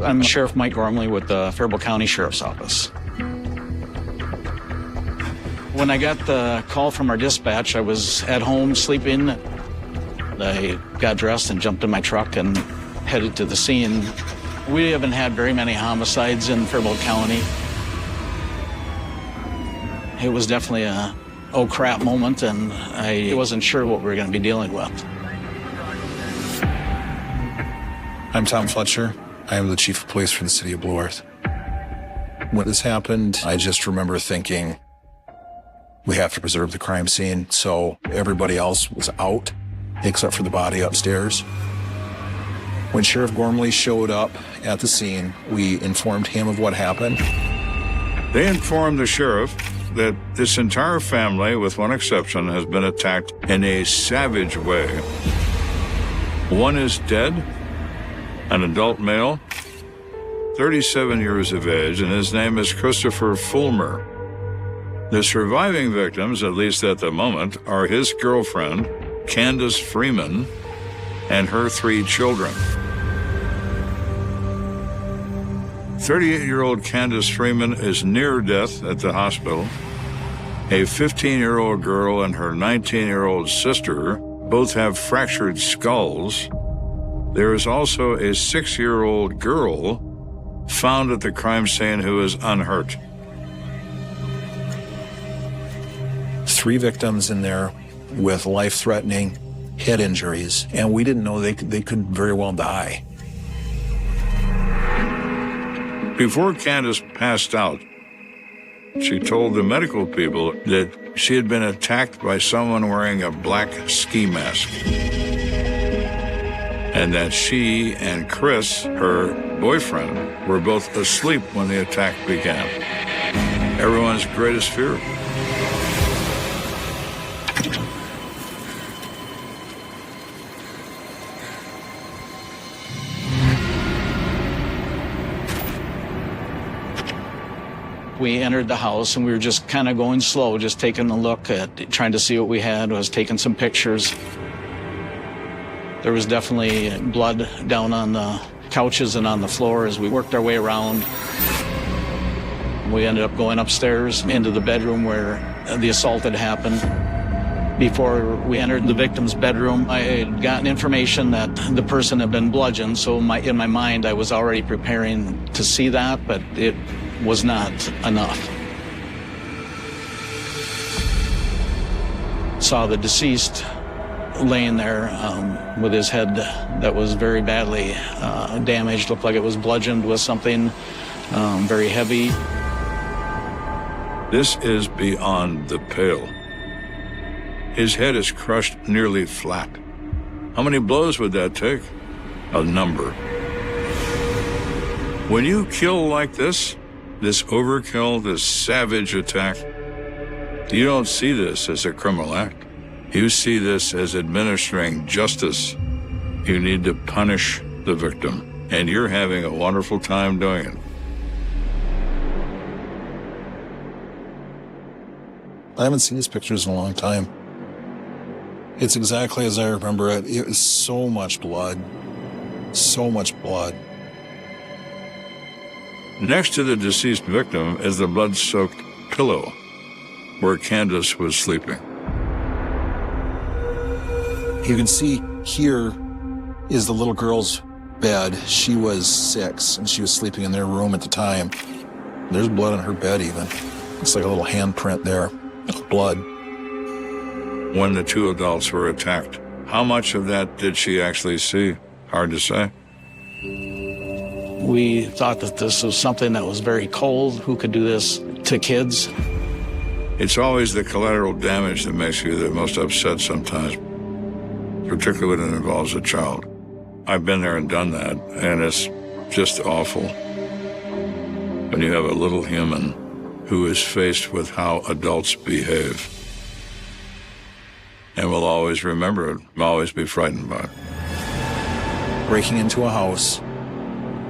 I'm Sheriff Mike Gormley with the Faribault County Sheriff's Office. When I got the call from our dispatch, I was at home sleeping. I got dressed and jumped in my truck and headed to the scene. We haven't had very many homicides in Faribault County. It was definitely a oh crap moment, and I wasn't sure what we were going to be dealing with. I'm Tom Fletcher. I am the Chief of Police for the City of Blue Earth. When this happened, I just remember thinking, we have to preserve the crime scene, so everybody else was out, except for the body upstairs. When Sheriff Gormley showed up at the scene, we informed him of what happened. They informed the sheriff that this entire family, with one exception, has been attacked in a savage way. One is dead, an adult male, 37 years of age, and his name is Christopher Fulmer. The surviving victims, at least at the moment, are his girlfriend, Candace Freeman, and her 3 children. 38-year-old Candace Freeman is near death at the hospital. A 15-year-old girl and her 19-year-old sister both have fractured skulls. There is also a 6-year-old girl found at the crime scene who is unhurt. 3 victims in there with life-threatening head injuries, and we didn't know they could very well die. Before Candace passed out, she told the medical people that she had been attacked by someone wearing a black ski mask, and that she and Chris, her boyfriend, were both asleep when the attack began. Everyone's greatest fear. We entered the house and we were just kind of going slow, just taking a look at, trying to see what we had. I was taking some pictures. There was definitely blood down on the couches and on the floor as we worked our way around. We ended up going upstairs into the bedroom where the assault had happened. Before we entered the victim's bedroom, I had gotten information that the person had been bludgeoned, so in my mind I was already preparing to see that, but it was not enough. Saw the deceased laying there with his head that was very badly damaged. Looked like it was bludgeoned with something very heavy. This is beyond the pale. His head is crushed nearly flat. How many blows would that take? A number. When you kill like this overkill, this savage attack, you don't see this as a criminal act. You see this as administering justice. You need to punish the victim, and you're having a wonderful time doing it. I haven't seen these pictures in a long time. It's exactly as I remember it. It was so much blood. So much blood. Next to the deceased victim is the blood-soaked pillow where Candace was sleeping. You can see here is the little girl's bed. She was 6, and she was sleeping in their room at the time. There's blood on her bed even. It's like a little handprint there of blood. When the 2 adults were attacked, how much of that did she actually see? Hard to say. We thought that this was something that was very cold. Who could do this to kids? It's always the collateral damage that makes you the most upset sometimes, particularly when it involves a child. I've been there and done that, and it's just awful when you have a little human who is faced with how adults behave. And will always remember it, will always be frightened by it. Breaking into a house,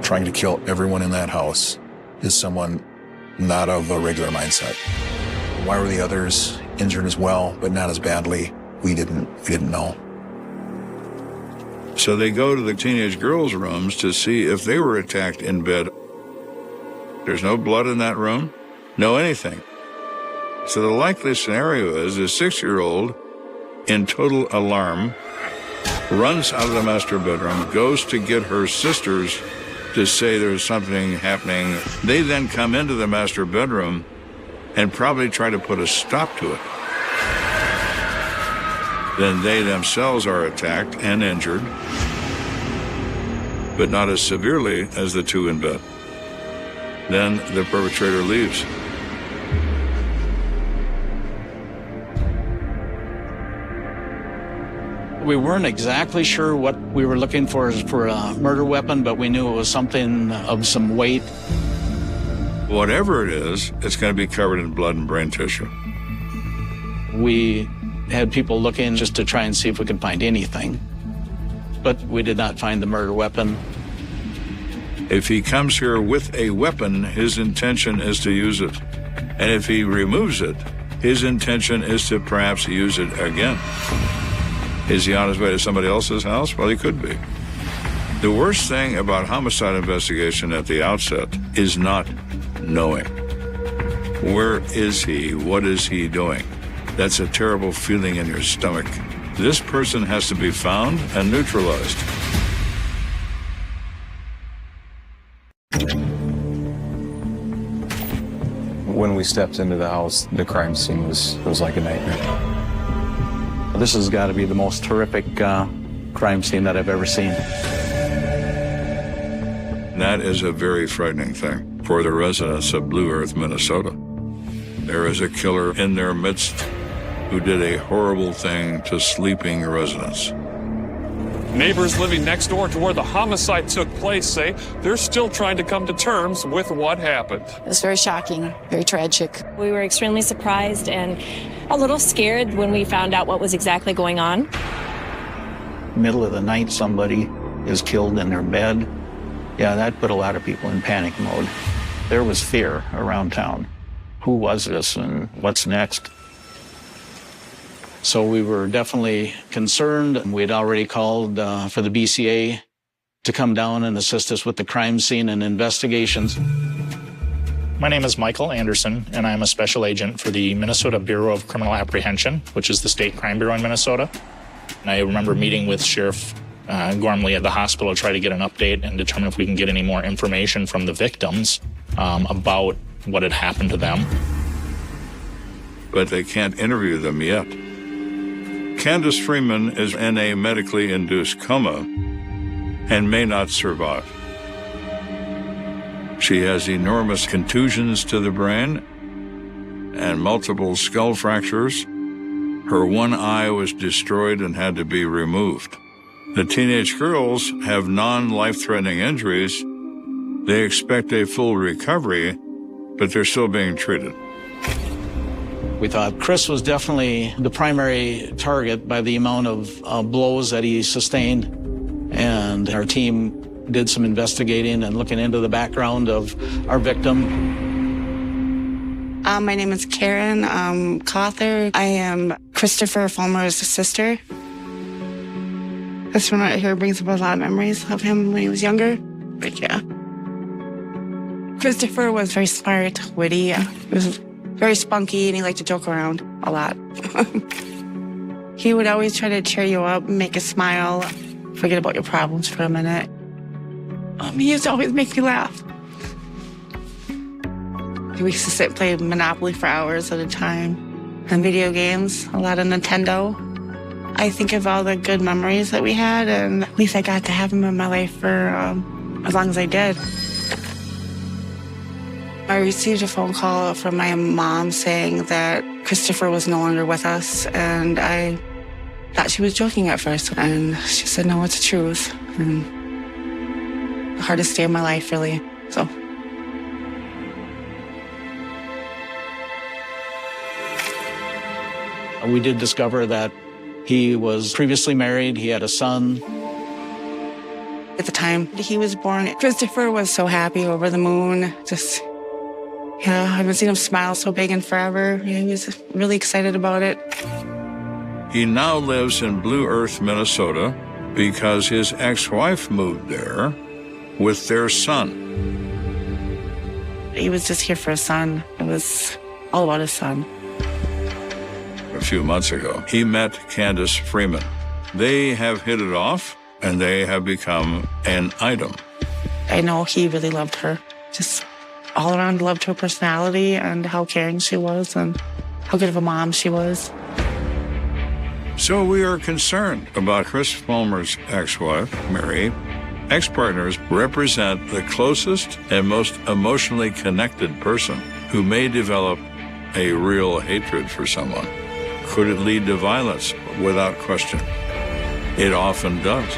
trying to kill everyone in that house is someone not of a regular mindset. Why were the others injured as well, but not as badly? We didn't know. So they go to the teenage girls' rooms to see if they were attacked in bed. There's no blood in that room, no anything. So the likely scenario is a 6-year-old in total alarm runs out of the master bedroom, goes to get her sisters to say there's something happening. They then come into the master bedroom and probably try to put a stop to it. Then they themselves are attacked and injured, but not as severely as the two in bed. Then the perpetrator leaves. We weren't exactly sure what we were looking for a murder weapon, but we knew it was something of some weight. Whatever it is, it's going to be covered in blood and brain tissue. We had people looking just to try and see if we could find anything, but we did not find the murder weapon. If he comes here with a weapon, his intention is to use it. And if he removes it, his intention is to perhaps use it again. Is he on his way to somebody else's house? Well, he could be. The worst thing about homicide investigation at the outset is not knowing. Where is he? What is he doing? That's a terrible feeling in your stomach. This person has to be found and neutralized. When we stepped into the house, the crime scene was like a nightmare. This has got to be the most horrific crime scene that I've ever seen. That is a very frightening thing for the residents of Blue Earth, Minnesota. There is a killer in their midst who did a horrible thing to sleeping residents. Neighbors living next door to where the homicide took place say they're still trying to come to terms with what happened. It was very shocking, very tragic. We were extremely surprised and a little scared when we found out what was exactly going on. Middle of the night, somebody is killed in their bed. Yeah, that put a lot of people in panic mode. There was fear around town. Who was this and what's next? So we were definitely concerned. We'd already called for the BCA to come down and assist us with the crime scene and investigations. My name is Michael Anderson, and I'm a special agent for the Minnesota Bureau of Criminal Apprehension, which is the state crime bureau in Minnesota. And I remember meeting with Sheriff Gormley at the hospital to try to get an update and determine if we can get any more information from the victims about what had happened to them. But they can't interview them yet. Candace Freeman is in a medically induced coma and may not survive. She has enormous contusions to the brain and multiple skull fractures. Her one eye was destroyed and had to be removed. The teenage girls have non-life-threatening injuries. They expect a full recovery, but they're still being treated. We thought Chris was definitely the primary target by the amount of blows that he sustained. And our team did some investigating and looking into the background of our victim. My name is Karen Cawthor. I am Christopher Fulmer's sister. This one right here brings up a lot of memories of him when he was younger. But yeah. Christopher was very smart, witty. He was very spunky, and he liked to joke around a lot. He would always try to cheer you up, make you smile, forget about your problems for a minute. He used to always make me laugh. We used to sit and play Monopoly for hours at a time, and video games, a lot of Nintendo. I think of all the good memories that we had, and at least I got to have him in my life for as long as I did. I received a phone call from my mom saying that Christopher was no longer with us, and I thought she was joking at first. And she said, no, it's the truth. And the hardest day of my life, really. So. We did discover that he was previously married. He had a son. At the time he was born, Christopher was so happy, over the moon. I haven't seen him smile so big in forever. He was really excited about it. He now lives in Blue Earth, Minnesota, because his ex-wife moved there with their son. He was just here for his son. It was all about his son. A few months ago, he met Candace Freeman. They have hit it off, and they have become an item. I know he really loved her. Just all around loved her personality and how caring she was and how good of a mom she was. So we are concerned about Chris Fulmer's ex-wife, Mary. Ex-partners represent the closest and most emotionally connected person who may develop a real hatred for someone. Could it lead to violence? Without question. It often does.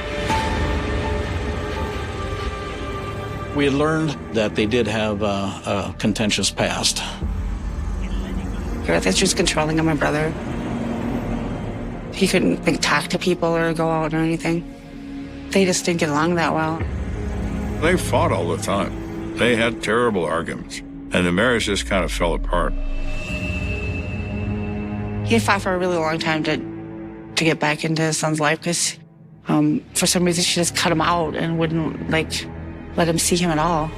We had learned that they did have a contentious past. That she was controlling my brother. He couldn't talk to people or go out or anything. They just didn't get along that well. They fought all the time. They had terrible arguments, and the marriage just kind of fell apart. He had fought for a really long time to get back into his son's life because for some reason she just cut him out and wouldn't let him see him at all.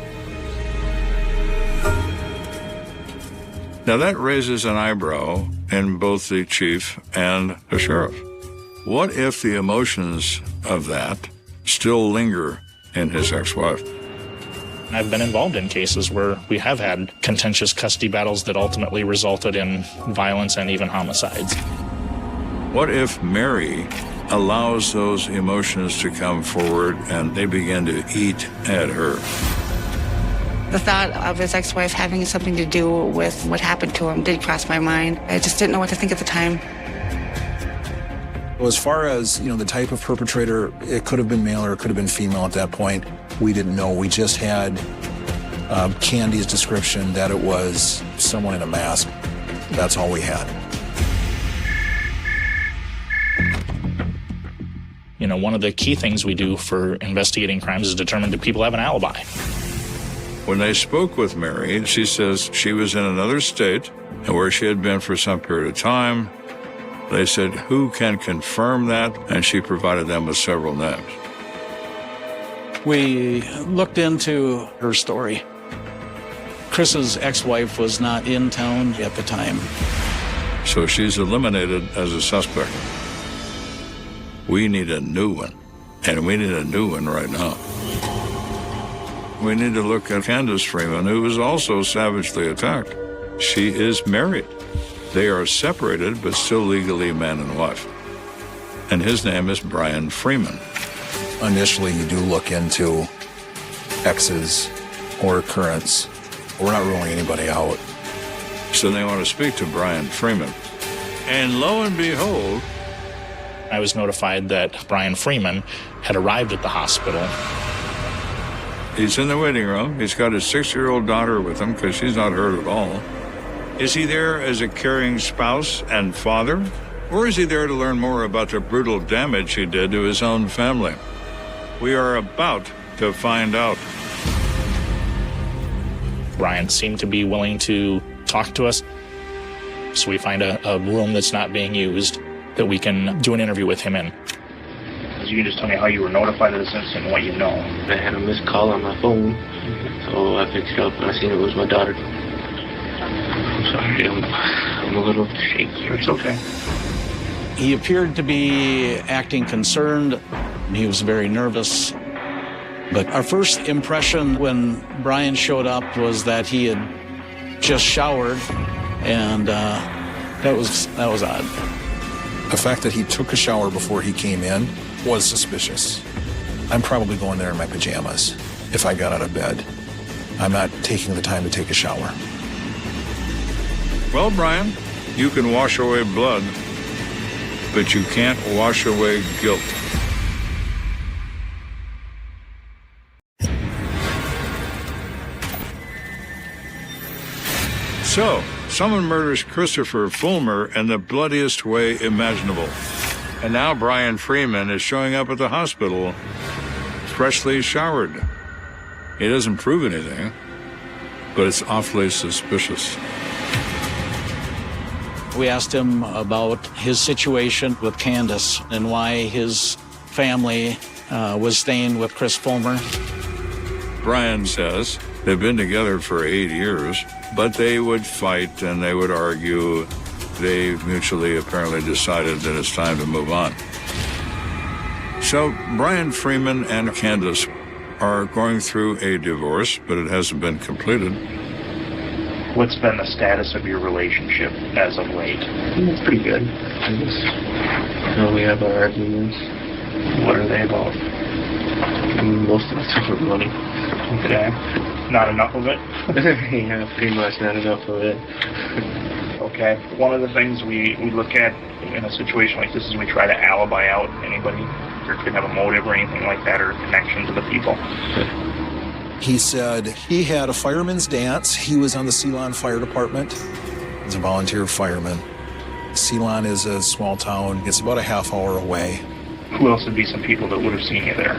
Now that raises an eyebrow in both the chief and the sheriff. What if the emotions of that still linger in his ex-wife? I've been involved in cases where we have had contentious custody battles that ultimately resulted in violence and even homicides. What if Mary allows those emotions to come forward and they begin to eat at her? The thought of his ex-wife having something to do with what happened to him did cross my mind. I just didn't know what to think at the time. As far as, the type of perpetrator, it could have been male or it could have been female at that point. We didn't know. We just had Candy's description that it was someone in a mask. That's all we had. One of the key things we do for investigating crimes is determine do people have an alibi. When they spoke with Mary, she says she was in another state and where she had been for some period of time. They said, who can confirm that? And she provided them with several names. We looked into her story. Chris's ex-wife was not in town at the time. So she's eliminated as a suspect. We need a new one, and we need a new one right now. We need to look at Candace Freeman, who was also savagely attacked. She is married. They are separated, but still legally man and wife. And his name is Brian Freeman. Initially, you do look into exes or currents. We're not ruling anybody out. So they want to speak to Brian Freeman. And lo and behold, I was notified that Brian Freeman had arrived at the hospital. he's in the waiting room. He's got his 6-year-old daughter with him because she's not hurt at all. Is he there as a caring spouse and father? Or is he there to learn more about the brutal damage he did to his own family? We are about to find out. Brian seemed to be willing to talk to us. So we find a room that's not being used that we can do an interview with him in. You can just tell me how you were notified of this incident and what you know. I had a missed call on my phone, so I picked it up and I seen it was my daughter. I'm sorry, I'm a little shaky. It's okay. He appeared to be acting concerned. He was very nervous. But our first impression when Brian showed up was that he had just showered, and that was odd. The fact that he took a shower before he came in was suspicious. I'm probably going there in my pajamas if I got out of bed. I'm not taking the time to take a shower. Well, Brian, you can wash away blood, but you can't wash away guilt. So, someone murders Christopher Fulmer in the bloodiest way imaginable. And now Brian Freeman is showing up at the hospital, freshly showered. He doesn't prove anything, but it's awfully suspicious. We asked him about his situation with Candace and why his family was staying with Chris Fulmer. Brian says they've been together for 8 years, but they would fight and they would argue. They mutually apparently decided that it's time to move on. So Brian Freeman and Candace are going through a divorce, but it hasn't been completed. What's been the status of your relationship as of late? It's pretty good. I guess. We have our arguments. What are they about? Most of the time with money. Okay. Not enough of it? Yeah, pretty much not enough of it. Okay. One of the things we look at in a situation like this is we try to alibi out anybody or could have a motive or anything like that or a connection to the people. He said he had a fireman's dance. He was on the Ceylon Fire Department. He's a volunteer fireman. Ceylon is a small town. It's about a half hour away. Who else would be some people that would have seen you there?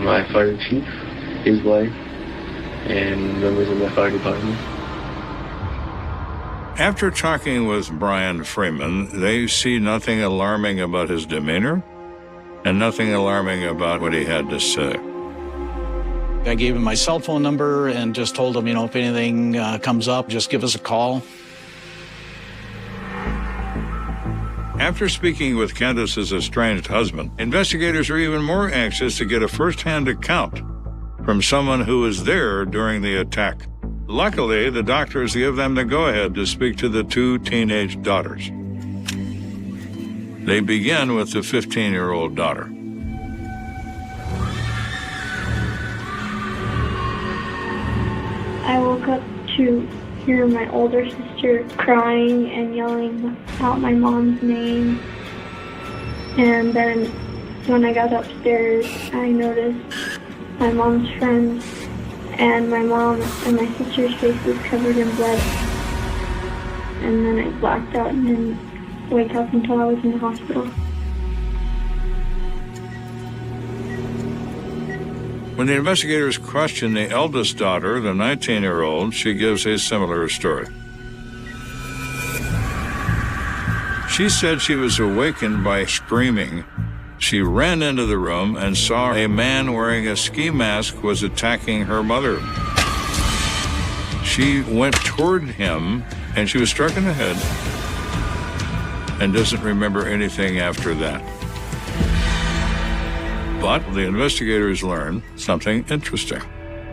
My fire chief, his wife, and members of my fire department. After talking with Brian Freeman, they see nothing alarming about his demeanor and nothing alarming about what he had to say. I gave him my cell phone number and just told him, if anything comes up, just give us a call. After speaking with Candace's estranged husband, investigators are even more anxious to get a first-hand account from someone who was there during the attack. Luckily, the doctors give them the go-ahead to speak to the 2 teenage daughters. They begin with the 15-year-old daughter. I woke up to hear my older sister crying and yelling out my mom's name. And then when I got upstairs, I noticed my mom's friends and my mom and my sister's faces covered in blood. And then I blacked out and didn't wake up until I was in the hospital. When the investigators question the eldest daughter, the 19-year-old, she gives a similar story. She said she was awakened by screaming. She ran into the room and saw a man wearing a ski mask was attacking her mother. She went toward him, and she was struck in the head and doesn't remember anything after that. But the investigators learned something interesting.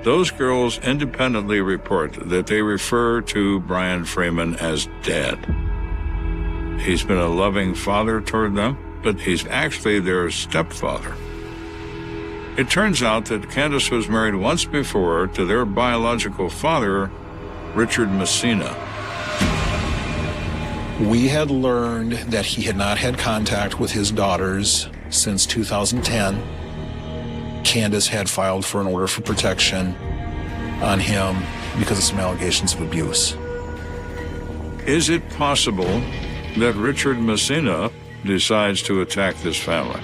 Those girls independently report that they refer to Brian Freeman as Dad. He's been a loving father toward them, but he's actually their stepfather. It turns out that Candace was married once before to their biological father, Richard Messina. We had learned that he had not had contact with his daughters since 2010. Candace had filed for an order for protection on him because of some allegations of abuse. Is it possible that Richard Messina decides to attack this family?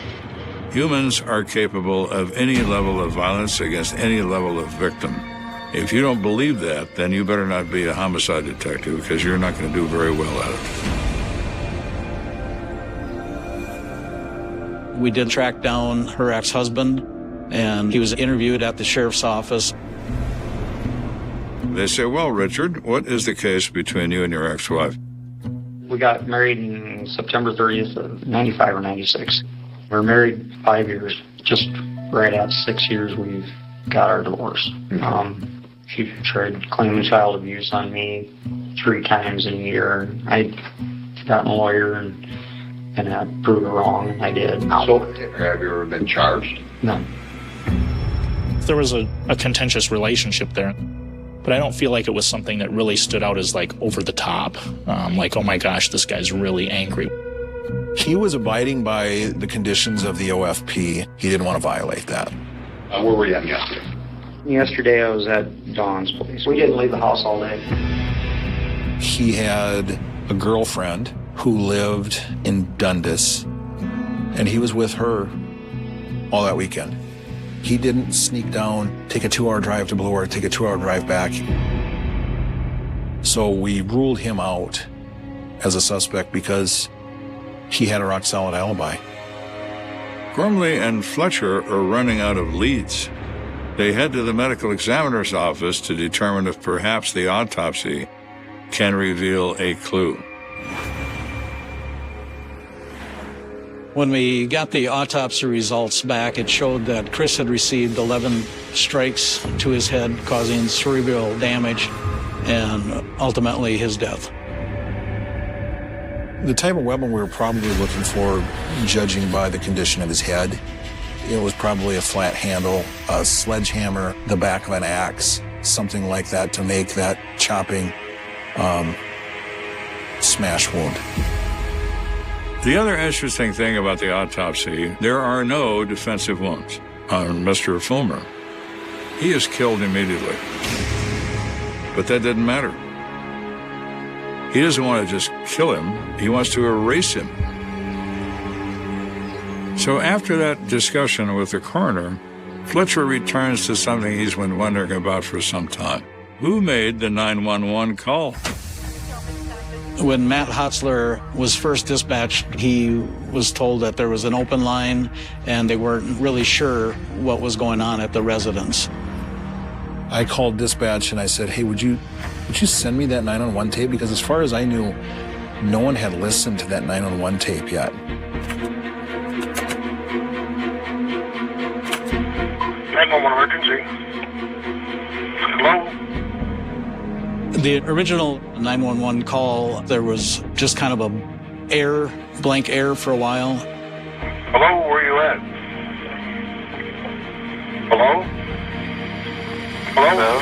Humans are capable of any level of violence against any level of victim. If you don't believe that, then you better not be a homicide detective because you're not going to do very well at it. We did track down her ex-husband, and he was interviewed at the sheriff's office. They say, well, Richard, what is the case between you and your ex-wife? We got married in September 30th of 95 or 96. We were married 5 years. Just right at 6 years, we got our divorce. She tried claiming child abuse on me 3 times in a year. I got a lawyer and I proved her wrong, and I did. So, have you ever been charged? No. There was a contentious relationship there, but I don't feel like it was something that really stood out as like over the top. Like, oh my gosh, this guy's really angry. He was abiding by the conditions of the OFP. He didn't want to violate that. Where were you at yesterday? Yesterday I was at Dawn's place. We didn't leave the house all day. He had a girlfriend who lived in Dundas, and he was with her all that weekend. He didn't sneak down, take a 2-hour drive to Blue Earth, take a 2-hour drive back. So we ruled him out as a suspect because he had a rock-solid alibi. Gormley and Fletcher are running out of leads. They head to the medical examiner's office to determine if perhaps the autopsy can reveal a clue. When we got the autopsy results back, it showed that Chris had received 11 strikes to his head, causing cerebral damage and ultimately his death. The type of weapon we were probably looking for, judging by the condition of his head, it was probably a flat handle, a sledgehammer, the back of an axe, something like that to make that chopping smash wound. The other interesting thing about the autopsy, there are no defensive wounds on Mr. Fulmer. He is killed immediately. But that didn't matter. He doesn't want to just kill him, he wants to erase him. So after that discussion with the coroner, Fletcher returns to something he's been wondering about for some time. Who made the 911 call? When Matt Hotzler was first dispatched, he was told that there was an open line and they weren't really sure what was going on at the residence. I called dispatch and I said, hey, would you send me that 911 tape? Because as far as I knew, no one had listened to that 911 tape yet. 911 emergency. Hello? The original 911 call, there was just kind of a blank air for a while. Hello, where you at? Hello? Hello?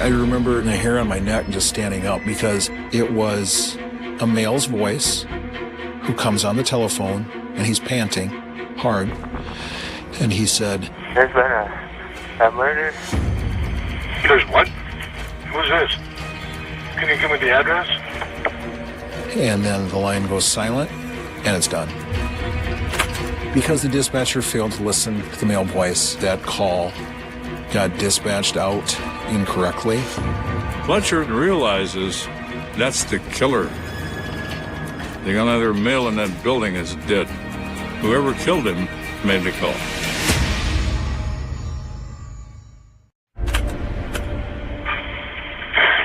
I remember the hair on my neck just standing up because it was a male's voice who comes on the telephone and he's panting hard. And he said, There's been a murder. There's what? Who's this? Can you give me the address? and then the line goes silent and it's done. Because the dispatcher failed to listen to the male voice, that call got dispatched out incorrectly. Fletcher realizes that's the killer. The only other male in that building is dead. Whoever killed him made the call.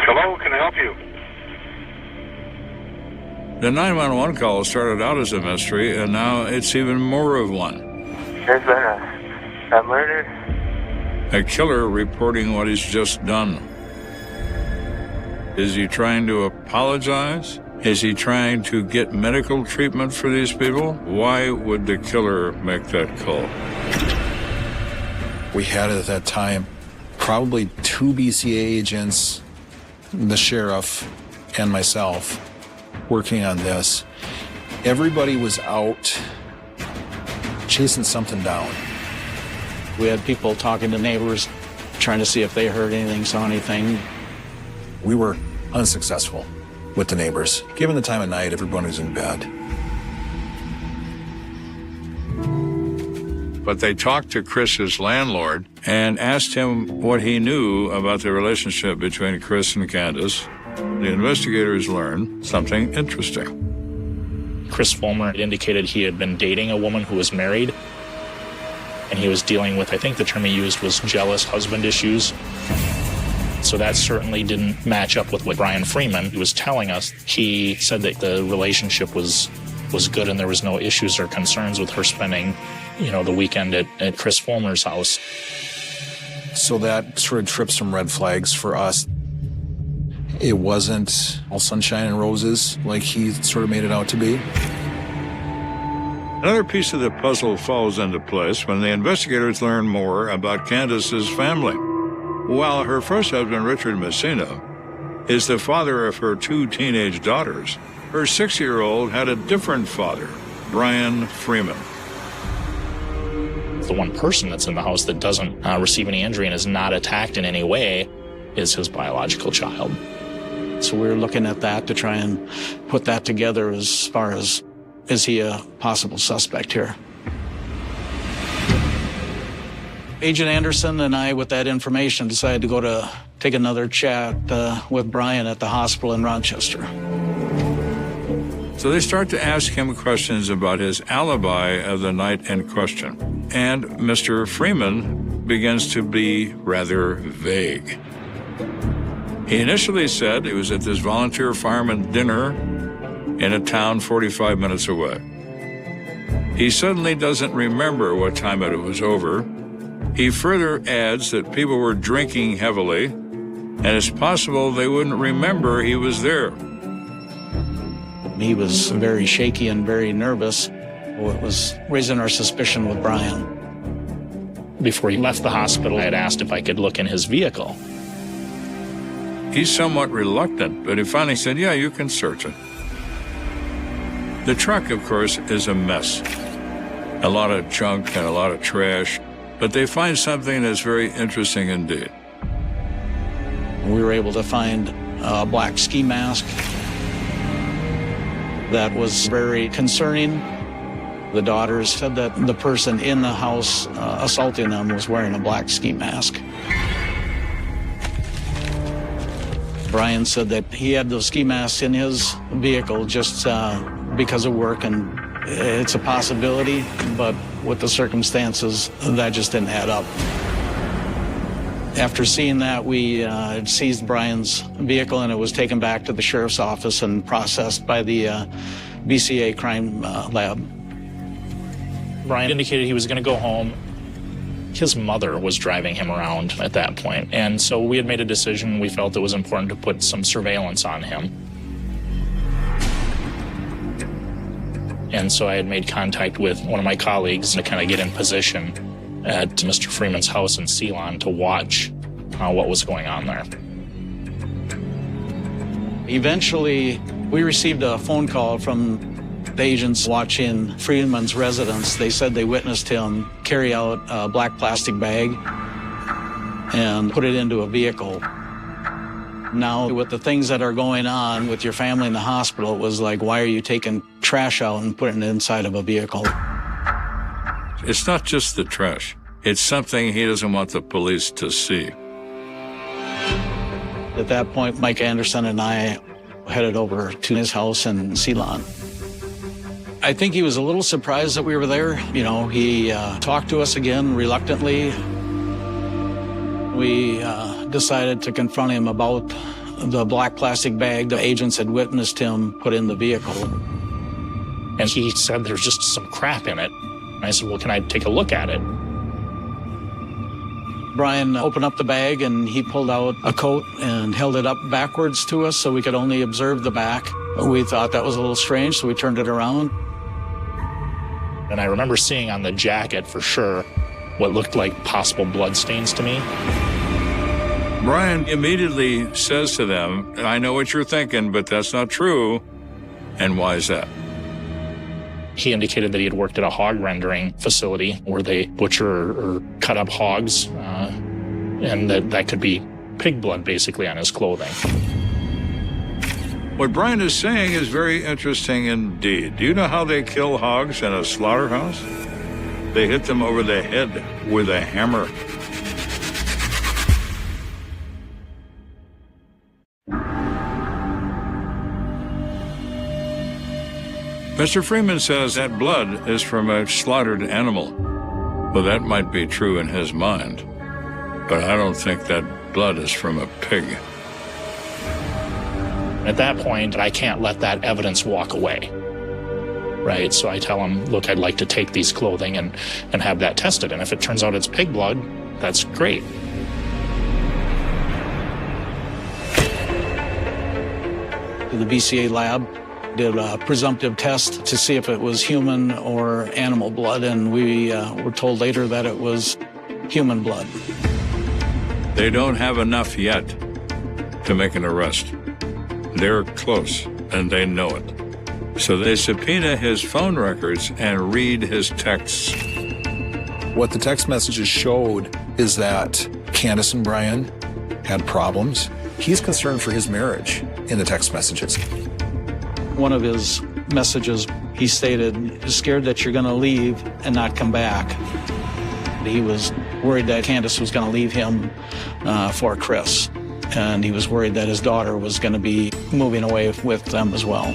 Hello, can I help you? The 911 call started out as a mystery, and now it's even more of one. There's been a murder. A killer reporting what he's just done. Is he trying to apologize? Is he trying to get medical treatment for these people? Why would the killer make that call? We had at that time probably 2 BCA agents, the sheriff, and myself working on this. Everybody was out chasing something down. We had people talking to neighbors, trying to see if they heard anything, saw anything. We were unsuccessful with the neighbors. Given the time of night, everyone was in bed. But they talked to Chris's landlord and asked him what he knew about the relationship between Chris and Candace. The investigators learned something interesting. Chris Fulmer indicated he had been dating a woman who was married, and he was dealing with, I think the term he used was jealous husband issues. So that certainly didn't match up with what Brian Freeman was telling us. He said that the relationship was good and there was no issues or concerns with her spending, the weekend at Chris Fulmer's house. So that sort of tripped some red flags for us. It wasn't all sunshine and roses like he sort of made it out to be. Another piece of the puzzle falls into place when the investigators learn more about Candace's family. While her first husband, Richard Messina, is the father of her 2 teenage daughters, her 6-year-old had a different father, Brian Freeman. The one person that's in the house that doesn't receive any injury and is not attacked in any way is his biological child. So we were looking at that to try and put that together as far as, is he a possible suspect here? Agent Anderson and I, with that information, decided to go to take another chat with Brian at the hospital in Rochester. So they start to ask him questions about his alibi of the night in question. And Mr. Freeman begins to be rather vague. He initially said he was at this volunteer fireman dinner in a town 45 minutes away. He suddenly doesn't remember what time it was over. He further adds that people were drinking heavily, and it's possible they wouldn't remember he was there. He was very shaky and very nervous. It was raising our suspicion with Brian. Before he left the hospital, I had asked if I could look in his vehicle. He's somewhat reluctant, but he finally said, yeah, you can search it. The truck, of course, is a mess. A lot of junk and a lot of trash, but they find something that's very interesting indeed. We were able to find a black ski mask that was very concerning. The daughters said that the person in the house assaulting them was wearing a black ski mask. Brian said that he had those ski masks in his vehicle just because of work, and it's a possibility, but with the circumstances, that just didn't add up. After seeing that, we seized Brian's vehicle, and it was taken back to the sheriff's office and processed by the BCA crime lab. Brian indicated he was going to go home. His mother was driving him around at that point, and so we had made a decision. We felt it was important to put some surveillance on him. And so I had made contact with one of my colleagues to kind of get in position at Mr. Freeman's house in Ceylon to watch what was going on there. Eventually, we received a phone call from the agents watching Freeman's residence. They said they witnessed him carry out a black plastic bag and put it into a vehicle. Now, with the things that are going on with your family in the hospital, it was like, why are you taking trash out and putting it inside of a vehicle? It's not just the trash. It's something he doesn't want the police to see. At that point, Mike Anderson and I headed over to his house in Ceylon. I think he was a little surprised that we were there. You know, he talked to us again reluctantly. We decided to confront him about the black plastic bag the agents had witnessed him put in the vehicle. And he said there's just some crap in it. And I said, well, can I take a look at it? Brian opened up the bag and he pulled out a coat and held it up backwards to us so we could only observe the back. We thought that was a little strange, so we turned it around. And I remember seeing on the jacket for sure what looked like possible blood stains to me. Brian immediately says to them, I know what you're thinking, but that's not true. And why is that? He indicated that he had worked at a hog rendering facility where they butcher or cut up hogs, and that could be pig blood basically on his clothing. What Brian is saying is very interesting indeed. Do you know how they kill hogs in a slaughterhouse? They hit them over the head with a hammer. Mr. Freeman says that blood is from a slaughtered animal. Well, that might be true in his mind, but I don't think that blood is from a pig. At that point, I can't let that evidence walk away, right? So I tell him, look, I'd like to take these clothing and have that tested, and if it turns out it's pig blood, that's great. The BCA lab did a presumptive test to see if it was human or animal blood, and we were told later that it was human blood. They don't have enough yet to make an arrest. They're close, and they know it. So they subpoena his phone records and read his texts. What the text messages showed is that Candace and Brian had problems. He's concerned for his marriage in the text messages. One of his messages, he stated, scared that you're going to leave and not come back. He was worried that Candace was going to leave him for Chris, and he was worried that his daughter was going to be moving away with them as well.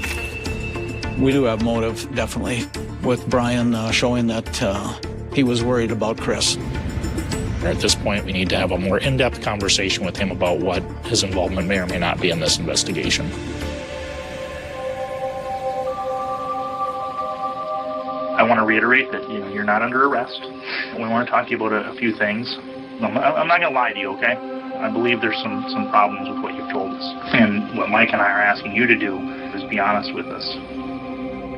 We do have motive, definitely, with Brian showing that he was worried about Chris. At this point, we need to have a more in-depth conversation with him about what his involvement may or may not be in this investigation. I want to reiterate that you're not under arrest. We want to talk to you about a few things. I'm not going to lie to you, okay? I believe there's some problems with what you've told us. And what Mike and I are asking you to do is be honest with us.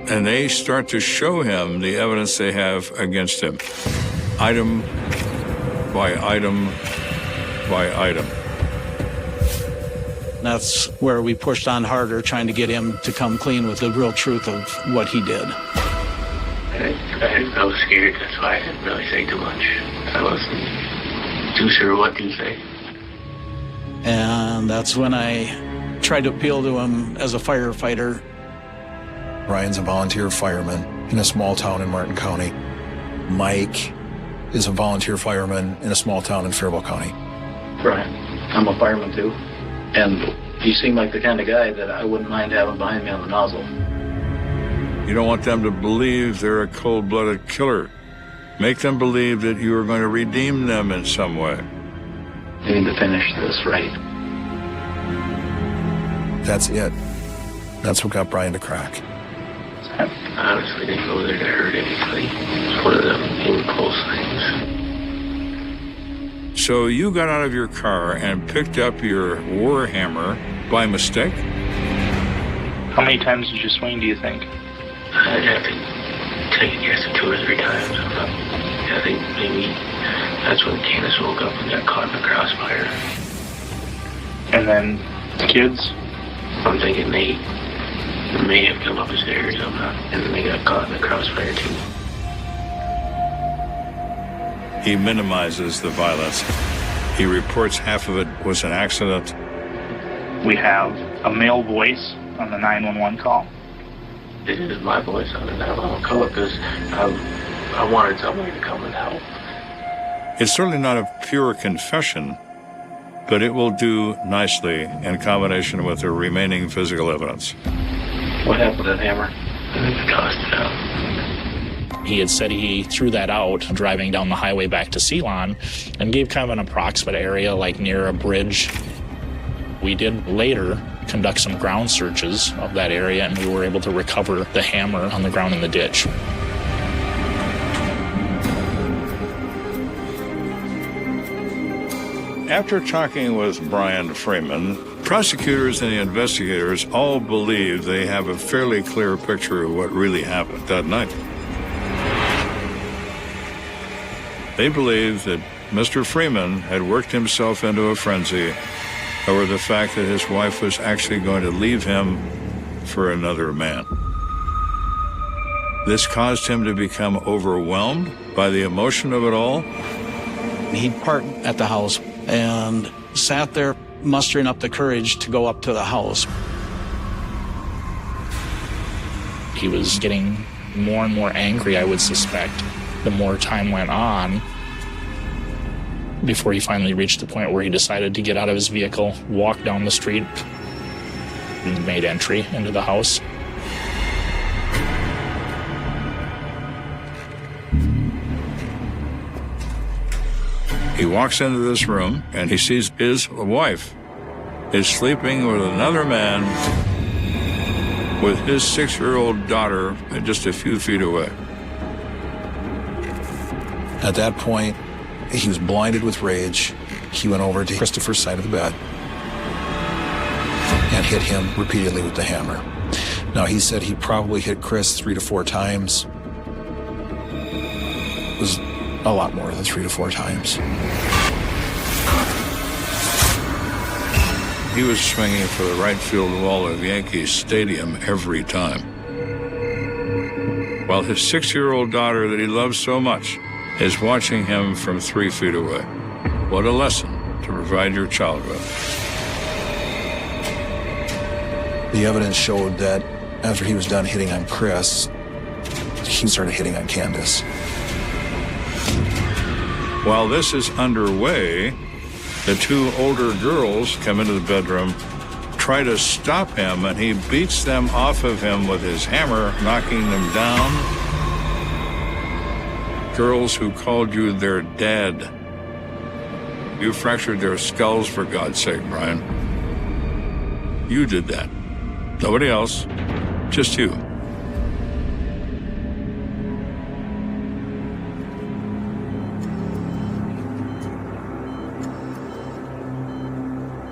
And they start to show him the evidence they have against him, item by item by item. That's where we pushed on harder, trying to get him to come clean with the real truth of what he did. I was scared, that's why I didn't really say too much. I wasn't too sure what to say. And that's when I tried to appeal to him as a firefighter. Brian's a volunteer fireman in a small town in Martin County. Mike is a volunteer fireman in a small town in Faribault County. Brian, I'm a fireman too, and you seem like the kind of guy that I wouldn't mind having behind me on the nozzle. You don't want them to believe they're a cold-blooded killer. Make them believe that you are going to redeem them in some way. You need to finish this right. That's it. That's what got Brian to crack. I honestly didn't go there to hurt anybody. It's one of them impulse things. So you got out of your car and picked up your war hammer by mistake? How many times did you swing, do you think? I'd have to take a guess at 2 or 3 times. I think maybe that's when Candace woke up and got caught in the crossfire. And then kids? I'm thinking they may have come up the stairs, and then they got caught in the crossfire too. He minimizes the violence. He reports half of it was an accident. We have a male voice on the 911 call. It is my voice on the 911 call because I wanted somebody to come and help. It's certainly not a pure confession, but it will do nicely in combination with the remaining physical evidence. What happened to that hammer? I think I tossed it out. He had said he threw that out driving down the highway back to Ceylon and gave kind of an approximate area like near a bridge. We did later conduct some ground searches of that area, and we were able to recover the hammer on the ground in the ditch. After talking with Brian Freeman, prosecutors and the investigators all believe they have a fairly clear picture of what really happened that night. They believe that Mr. Freeman had worked himself into a frenzy over the fact that his wife was actually going to leave him for another man. This caused him to become overwhelmed by the emotion of it all. He parked at the house and sat there mustering up the courage to go up to the house. He was getting more and more angry, I would suspect, the more time went on, before he finally reached the point where he decided to get out of his vehicle, walk down the street, and made entry into the house. He walks into this room and he sees his wife is sleeping with another man with his 6-year-old daughter just a few feet away. At that point, he was blinded with rage. He went over to Christopher's side of the bed and hit him repeatedly with the hammer. Now, he said he probably hit Chris 3 to 4 times. It was a lot more than 3 to 4 times. He was swinging for the right field wall of Yankee Stadium every time, while his 6-year-old daughter that he loves so much is watching him from 3 feet away. What a lesson to provide your child with. The evidence showed that after he was done hitting on Chris, he started hitting on Candace. While this is underway, the 2 older girls come into the bedroom try to stop him, and he beats them off of him with his hammer, knocking them down. Girls who called you their dad. You fractured their skulls, for God's sake, Brian. You did that. Nobody else, just you.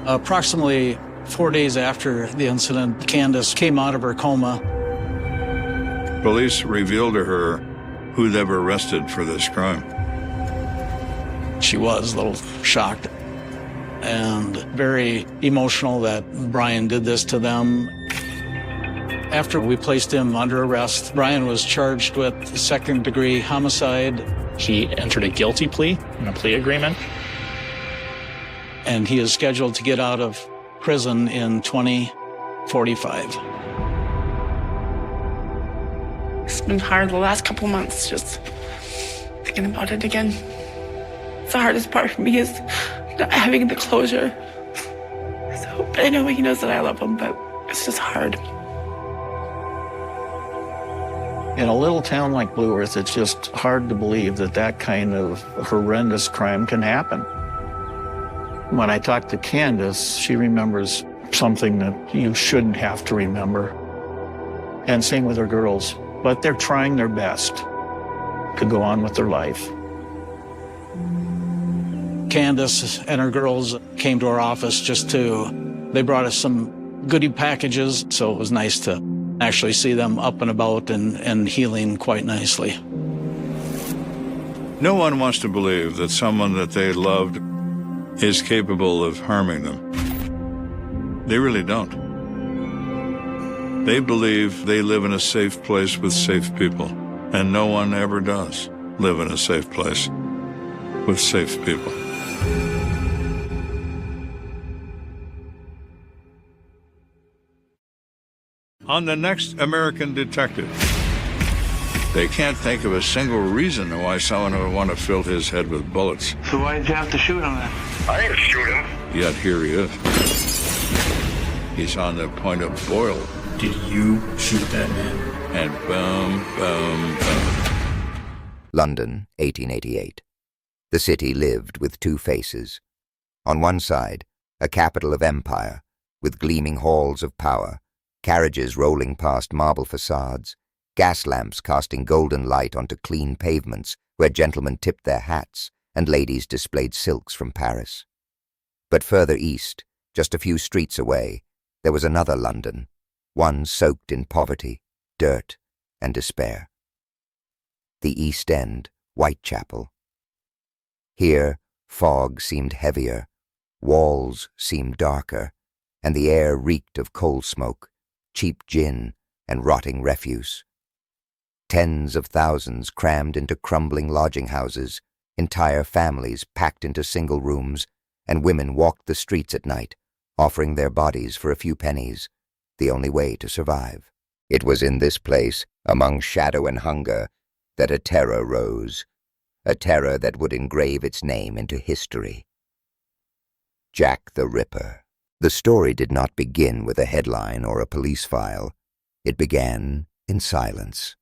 Approximately 4 days after the incident, Candace came out of her coma. Police revealed to her who they've arrested for this crime. She was a little shocked and very emotional that Brian did this to them. After we placed him under arrest, Brian was charged with second-degree homicide. He entered a guilty plea in a plea agreement. And he is scheduled to get out of prison in 2045. It's been hard the last couple months, just thinking about it again. The hardest part for me is not having the closure. So, but I know he knows that I love him, but it's just hard. In a little town like Blue Earth, it's just hard to believe that that kind of horrendous crime can happen. When I talk to Candace, she remembers something that you shouldn't have to remember. And same with her girls. But they're trying their best to go on with their life. Candace and her girls came to our office they brought us some goodie packages, so it was nice to actually see them up and about and healing quite nicely. No one wants to believe that someone that they loved is capable of harming them. They really don't. They believe they live in a safe place with safe people, and no one ever does live in a safe place with safe people. On the next American Detective, they can't think of a single reason why someone would want to fill his head with bullets. So why did you have to shoot him then? I didn't shoot him. Yet here he is. He's on the point of boil. Did you shoot that man? And boom, boom, boom. London, 1888. The city lived with two faces. On one side, a capital of empire, with gleaming halls of power, carriages rolling past marble facades, gas lamps casting golden light onto clean pavements where gentlemen tipped their hats and ladies displayed silks from Paris. But further east, just a few streets away, there was another London, one soaked in poverty, dirt, and despair. The East End, Whitechapel. Here, fog seemed heavier, walls seemed darker, and the air reeked of coal smoke, cheap gin, and rotting refuse. Tens of thousands crammed into crumbling lodging houses, entire families packed into single rooms, and women walked the streets at night, offering their bodies for a few pennies, the only way to survive. It was in this place, among shadow and hunger, that a terror rose, a terror that would engrave its name into history. Jack the Ripper. The story did not begin with a headline or a police file. It began in silence.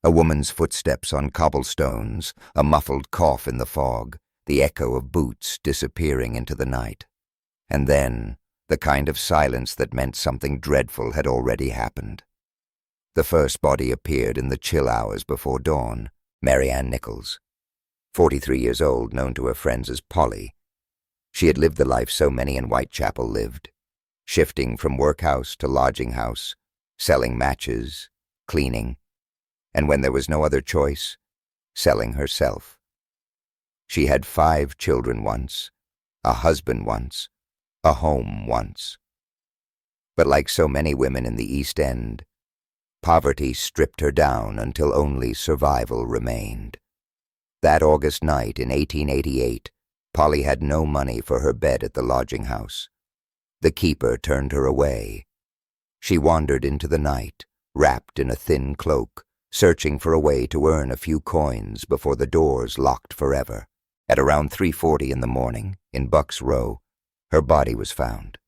A woman's footsteps on cobblestones, a muffled cough in the fog, the echo of boots disappearing into the night. And then, the kind of silence that meant something dreadful had already happened. The first body appeared in the chill hours before dawn, Mary Ann Nichols, 43 years old, known to her friends as Polly. She had lived the life so many in Whitechapel lived, shifting from workhouse to lodging house, selling matches, cleaning, and when there was no other choice, selling herself. She had 5 children once, a husband once, a home once. But like so many women in the East End, poverty stripped her down until only survival remained. That August night in 1888, Polly had no money for her bed at the lodging house. The keeper turned her away. She wandered into the night, wrapped in a thin cloak, searching for a way to earn a few coins before the doors locked forever. At around 3:40 in the morning, in Buck's Row, her body was found.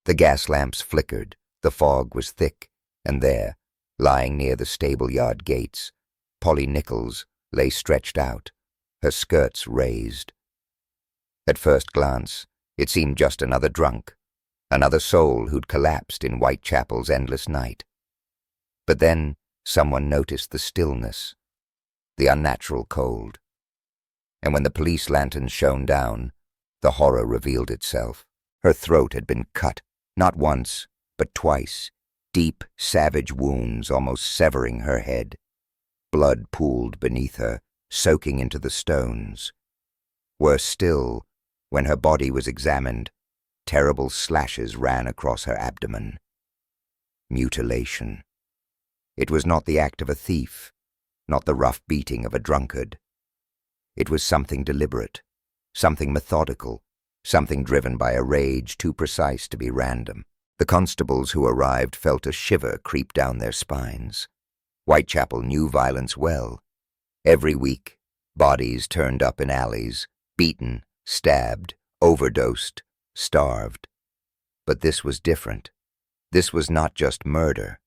The gas lamps flickered, the fog was thick, and there, lying near the stable-yard gates, Polly Nichols lay stretched out, her skirts raised. At first glance, it seemed just another drunk, another soul who'd collapsed in Whitechapel's endless night. But then someone noticed the stillness, the unnatural cold. And when the police lanterns shone down, the horror revealed itself. Her throat had been cut, not once, but twice, deep, savage wounds almost severing her head. Blood pooled beneath her, soaking into the stones. Worse still, when her body was examined, terrible slashes ran across her abdomen. Mutilation. It was not the act of a thief, not the rough beating of a drunkard. It was something deliberate, something methodical, something driven by a rage too precise to be random. The constables who arrived felt a shiver creep down their spines. Whitechapel knew violence well. Every week, bodies turned up in alleys, beaten, stabbed, overdosed, starved. But this was different. This was not just murder.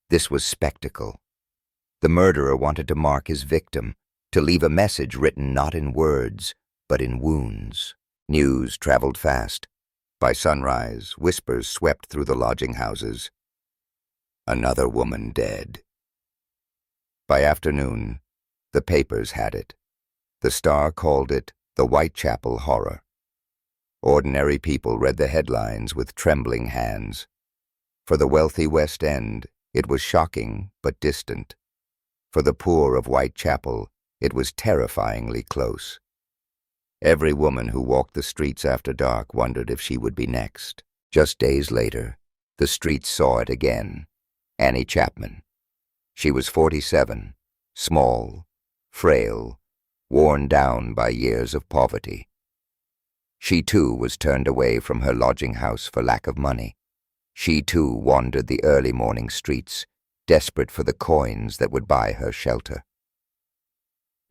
This was spectacle. The murderer wanted to mark his victim, to leave a message written not in words, but in wounds. News traveled fast. By sunrise, whispers swept through the lodging houses. Another woman dead. By afternoon, the papers had it. The Star called it the Whitechapel Horror. Ordinary people read the headlines with trembling hands. For the wealthy West End, it was shocking but distant. For the poor of Whitechapel, it was terrifyingly close. Every woman who walked the streets after dark wondered if she would be next. Just days later, the streets saw it again. Annie Chapman. She was 47, small, frail, worn down by years of poverty. She too was turned away from her lodging house for lack of money. She too wandered the early morning streets, desperate for the coins that would buy her shelter.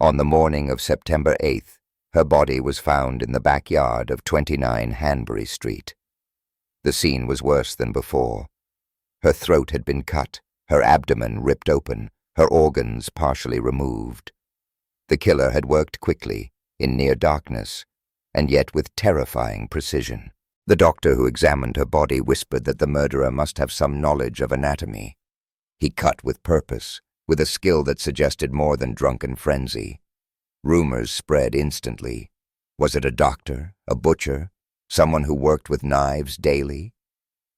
On the morning of September 8th, her body was found in the backyard of 29 Hanbury Street. The scene was worse than before. Her throat had been cut, her abdomen ripped open, her organs partially removed. The killer had worked quickly, in near darkness, and yet with terrifying precision. The doctor who examined her body whispered that the murderer must have some knowledge of anatomy. He cut with purpose, with a skill that suggested more than drunken frenzy. Rumors spread instantly. Was it a doctor, a butcher, someone who worked with knives daily?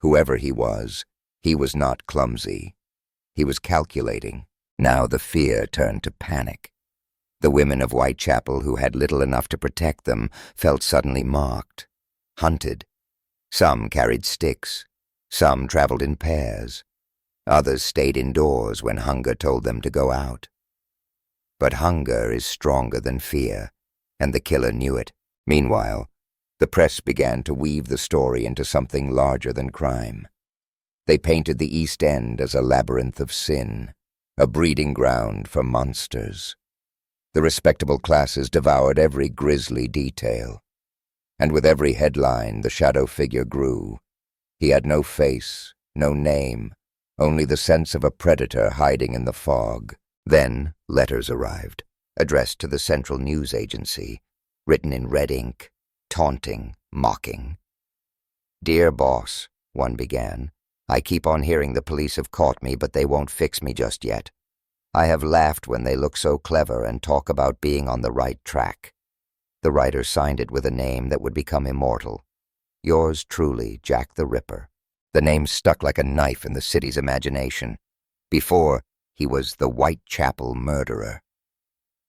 Whoever he was not clumsy. He was calculating. Now the fear turned to panic. The women of Whitechapel who had little enough to protect them felt suddenly marked, hunted. Some carried sticks. Some traveled in pairs. Others stayed indoors when hunger told them to go out. But hunger is stronger than fear, and the killer knew it. Meanwhile, the press began to weave the story into something larger than crime. They painted the East End as a labyrinth of sin, a breeding ground for monsters. The respectable classes devoured every grisly detail, and with every headline the shadow figure grew. He had no face, no name, only the sense of a predator hiding in the fog. Then letters arrived, addressed to the Central News Agency, written in red ink, taunting, mocking. "Dear boss," one began, "I keep on hearing the police have caught me, but they won't fix me just yet. I have laughed when they look so clever and talk about being on the right track." The writer signed it with a name that would become immortal. Yours truly, Jack the Ripper. The name stuck like a knife in the city's imagination. Before, he was the Whitechapel murderer.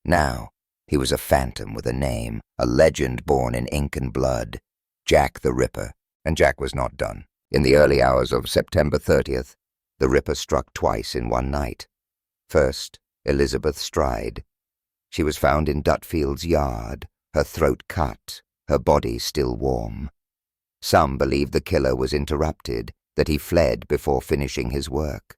Now, he was a phantom with a name, a legend born in ink and blood. Jack the Ripper. And Jack was not done. In the early hours of September 30th, the Ripper struck twice in one night. First, Elizabeth Stride. She was found in Dutfield's yard, her throat cut, her body still warm. Some believed the killer was interrupted, that he fled before finishing his work.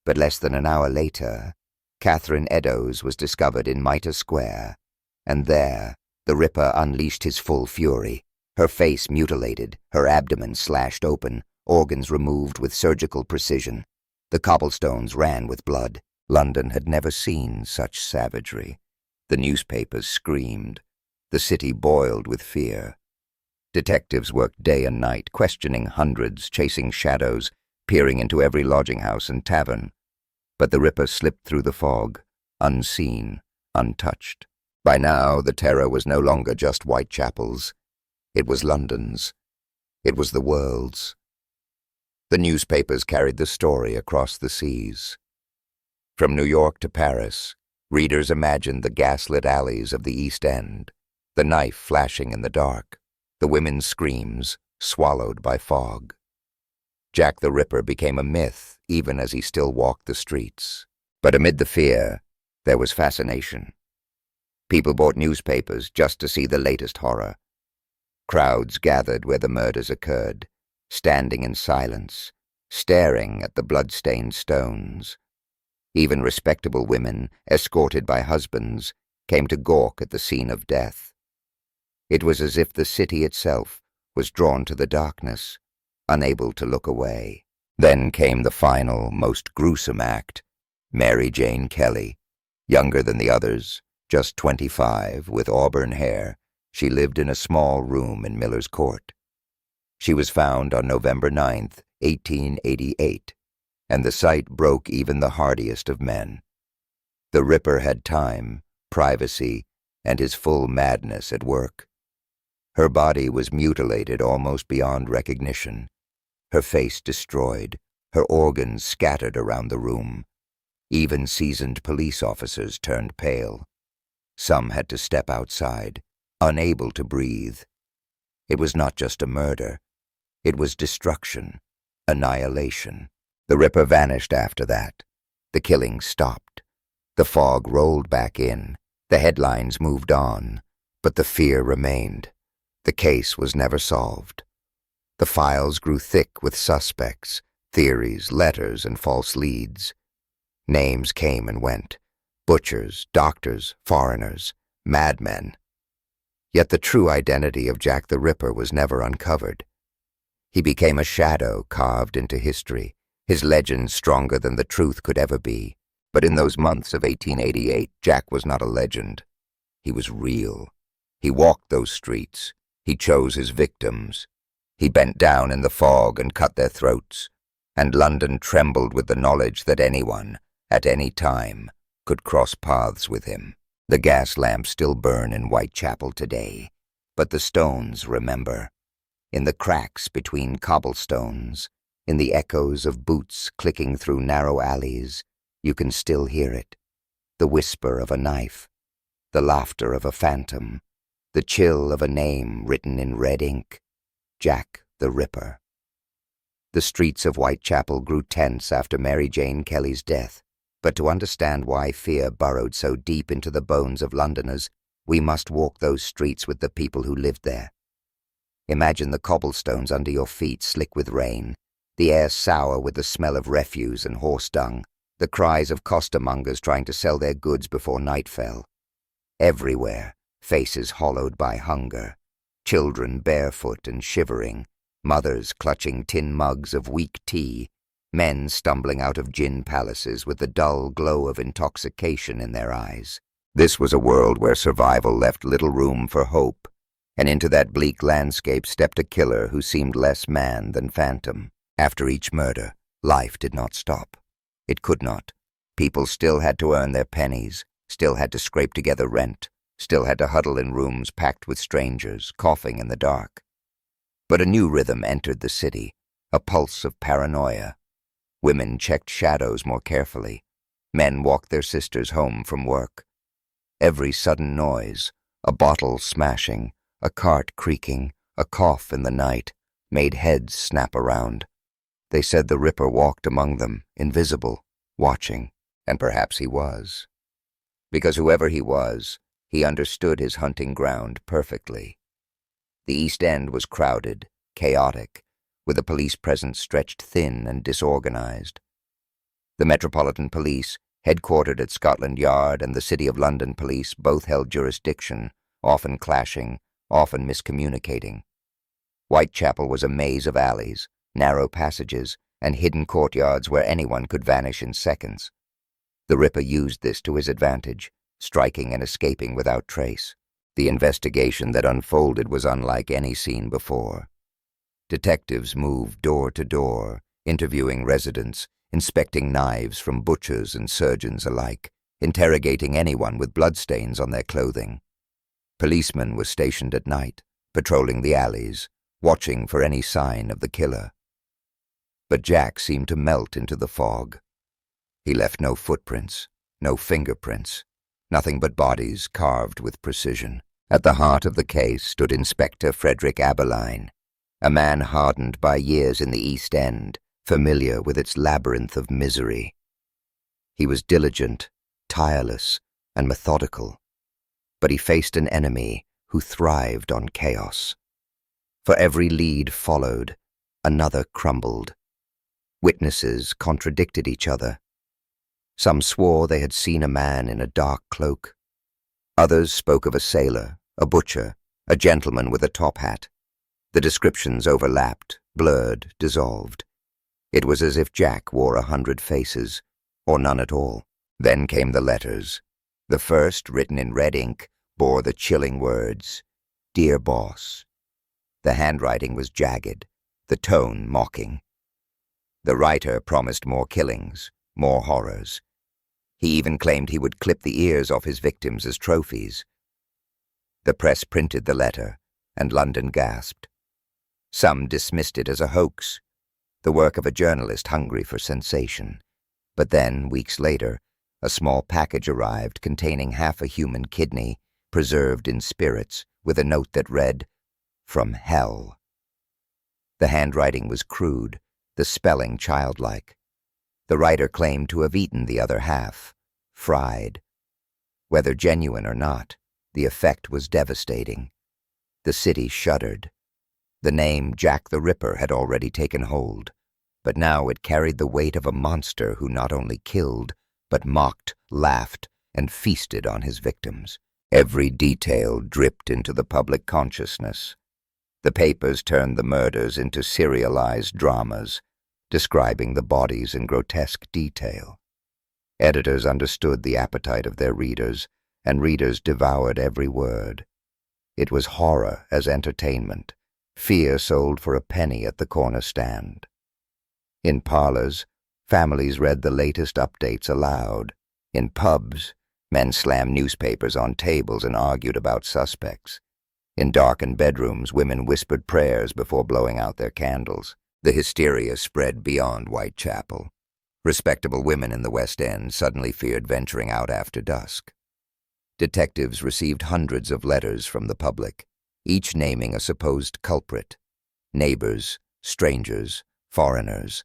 But less than an hour later, Catherine Eddowes was discovered in Mitre Square, and there the Ripper unleashed his full fury. Her face mutilated, her abdomen slashed open, organs removed with surgical precision. The cobblestones ran with blood. London had never seen such savagery. The newspapers screamed. The city boiled with fear. Detectives worked day and night, questioning hundreds, chasing shadows, peering into every lodging house and tavern. But the Ripper slipped through the fog, unseen, untouched. By now, the terror was no longer just Whitechapel's. It was London's. It was the world's. The newspapers carried the story across the seas. From New York to Paris, readers imagined the gaslit alleys of the East End, the knife flashing in the dark, the women's screams swallowed by fog. Jack the Ripper became a myth even as he still walked the streets. But amid the fear, there was fascination. People bought newspapers just to see the latest horror. Crowds gathered where the murders occurred, standing in silence, staring at the blood-stained stones. Even respectable women, escorted by husbands, came to gawk at the scene of death. It was as if the city itself was drawn to the darkness, unable to look away. Then came the final, most gruesome act. Mary Jane Kelly, younger than the others, just 25, with auburn hair, she lived in a small room in Miller's Court. She was found on November 9th, 1888, and the sight broke even the hardiest of men. The Ripper had time, privacy, and his full madness at work. Her body was mutilated almost beyond recognition, her face destroyed, her organs scattered around the room. Even seasoned police officers turned pale. Some had to step outside, unable to breathe. It was not just a murder. It was destruction, annihilation. The Ripper vanished after that. The killing stopped. The fog rolled back in. The headlines moved on, but the fear remained. The case was never solved. The files grew thick with suspects, theories, letters, and false leads. Names came and went. Butchers, doctors, foreigners, madmen. Yet the true identity of Jack the Ripper was never uncovered. He became a shadow carved into history, his legend stronger than the truth could ever be. But in those months of 1888, Jack was not a legend. He was real. He walked those streets. He chose his victims. He bent down in the fog and cut their throats, and London trembled with the knowledge that anyone, at any time, could cross paths with him. The gas lamps still burn in Whitechapel today, but the stones remember. In the cracks between cobblestones, in the echoes of boots clicking through narrow alleys, you can still hear it. The whisper of a knife, the laughter of a phantom, the chill of a name written in red ink. Jack the Ripper. The streets of Whitechapel grew tense after Mary Jane Kelly's death, but to understand why fear burrowed so deep into the bones of Londoners, we must walk those streets with the people who lived there. Imagine the cobblestones under your feet slick with rain, the air sour with the smell of refuse and horse dung, the cries of costermongers trying to sell their goods before night fell. Everywhere, faces hollowed by hunger, children barefoot and shivering, mothers clutching tin mugs of weak tea, men stumbling out of gin palaces with the dull glow of intoxication in their eyes. This was a world where survival left little room for hope, and into that bleak landscape stepped a killer who seemed less man than phantom. After each murder, life did not stop. It could not. People still had to earn their pennies, still had to scrape together rent, still had to huddle in rooms packed with strangers, coughing in the dark. But a new rhythm entered the city, a pulse of paranoia. Women checked shadows more carefully. Men walked their sisters home from work. Every sudden noise, a bottle smashing, a cart creaking, a cough in the night, made heads snap around. They said the Ripper walked among them, invisible, watching, and perhaps he was. Because whoever he was, he understood his hunting ground perfectly. The East End was crowded, chaotic, with a police presence stretched thin and disorganized. The Metropolitan Police, headquartered at Scotland Yard, and the City of London Police both held jurisdiction, often clashing, often miscommunicating. Whitechapel was a maze of alleys, narrow passages, and hidden courtyards where anyone could vanish in seconds. The Ripper used this to his advantage, striking and escaping without trace. The investigation that unfolded was unlike any seen before. Detectives moved door to door, interviewing residents, inspecting knives from butchers and surgeons alike, interrogating anyone with bloodstains on their clothing. Policemen were stationed at night, patrolling the alleys, watching for any sign of the killer. But Jack seemed to melt into the fog. He left no footprints, no fingerprints, nothing but bodies carved with precision. At the heart of the case stood Inspector Frederick Aberline, a man hardened by years in the East End, familiar with its labyrinth of misery. He was diligent, tireless, and methodical, but he faced an enemy who thrived on chaos. For every lead followed, another crumbled. Witnesses contradicted each other. Some swore they had seen a man in a dark cloak. Others spoke of a sailor, a butcher, a gentleman with a top hat. The descriptions overlapped, blurred, dissolved. It was as if Jack wore 100 faces, or none at all. Then came the letters. The first, written in red ink, bore the chilling words, "Dear Boss." The handwriting was jagged, the tone mocking. The writer promised more killings, more horrors. He even claimed he would clip the ears off his victims as trophies. The press printed the letter, and London gasped. Some dismissed it as a hoax, the work of a journalist hungry for sensation. But then, weeks later, a small package arrived containing half a human kidney, preserved in spirits, with a note that read, "From hell." The handwriting was crude, the spelling childlike. The writer claimed to have eaten the other half, fried. Whether genuine or not, the effect was devastating. The city shuddered. The name Jack the Ripper had already taken hold, but now it carried the weight of a monster who not only killed, but mocked, laughed, and feasted on his victims. Every detail dripped into the public consciousness. The papers turned the murders into serialized dramas, describing the bodies in grotesque detail. Editors understood the appetite of their readers, and readers devoured every word. It was horror as entertainment, fear sold for a penny at the corner stand. In parlors, families read the latest updates aloud. In pubs, men slammed newspapers on tables and argued about suspects. In darkened bedrooms, women whispered prayers before blowing out their candles. The hysteria spread beyond Whitechapel. Respectable women in the West End suddenly feared venturing out after dusk. Detectives received hundreds of letters from the public, each naming a supposed culprit. Neighbors, strangers, foreigners.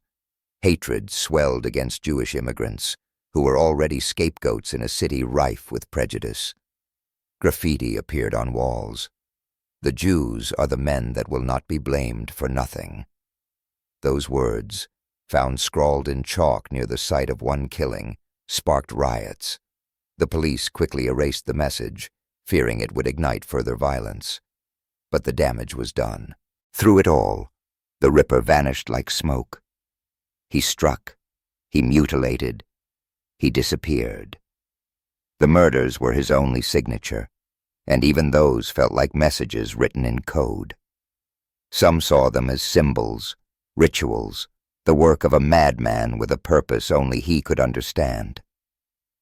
Hatred swelled against Jewish immigrants, who were already scapegoats in a city rife with prejudice. Graffiti appeared on walls. "The Jews are the men that will not be blamed for nothing." Those words, found scrawled in chalk near the site of one killing, sparked riots. The police quickly erased the message, fearing it would ignite further violence. But the damage was done. Through it all, the Ripper vanished like smoke. He struck, he mutilated, he disappeared. The murders were his only signature, and even those felt like messages written in code. Some saw them as symbols, rituals, the work of a madman with a purpose only he could understand.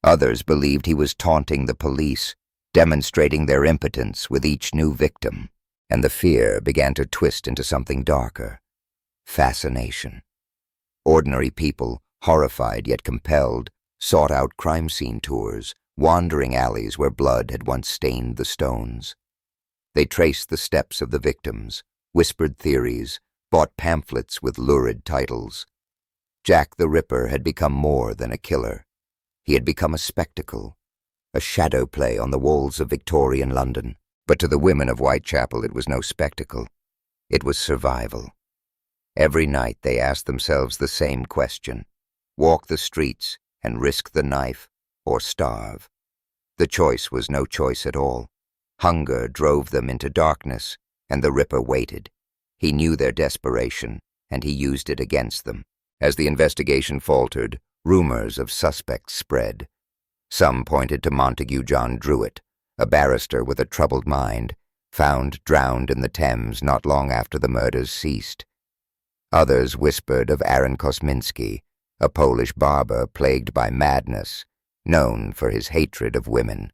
Others believed he was taunting the police, demonstrating their impotence with each new victim, and the fear began to twist into something darker: fascination. Ordinary people, horrified yet compelled, sought out crime scene tours, wandering alleys where blood had once stained the stones. They traced the steps of the victims, whispered theories, bought pamphlets with lurid titles. Jack the Ripper had become more than a killer. He had become a spectacle, a shadow play on the walls of Victorian London. But to the women of Whitechapel it was no spectacle. It was survival. Every night they asked themselves the same question: walk the streets and risk the knife, or starve? The choice was no choice at all. Hunger drove them into darkness, and the Ripper waited. He knew their desperation, and he used it against them. As the investigation faltered, rumors of suspects spread. Some pointed to Montague John Druitt, a barrister with a troubled mind, found drowned in the Thames not long after the murders ceased. Others whispered of Aaron Kosminski, a Polish barber plagued by madness, known for his hatred of women.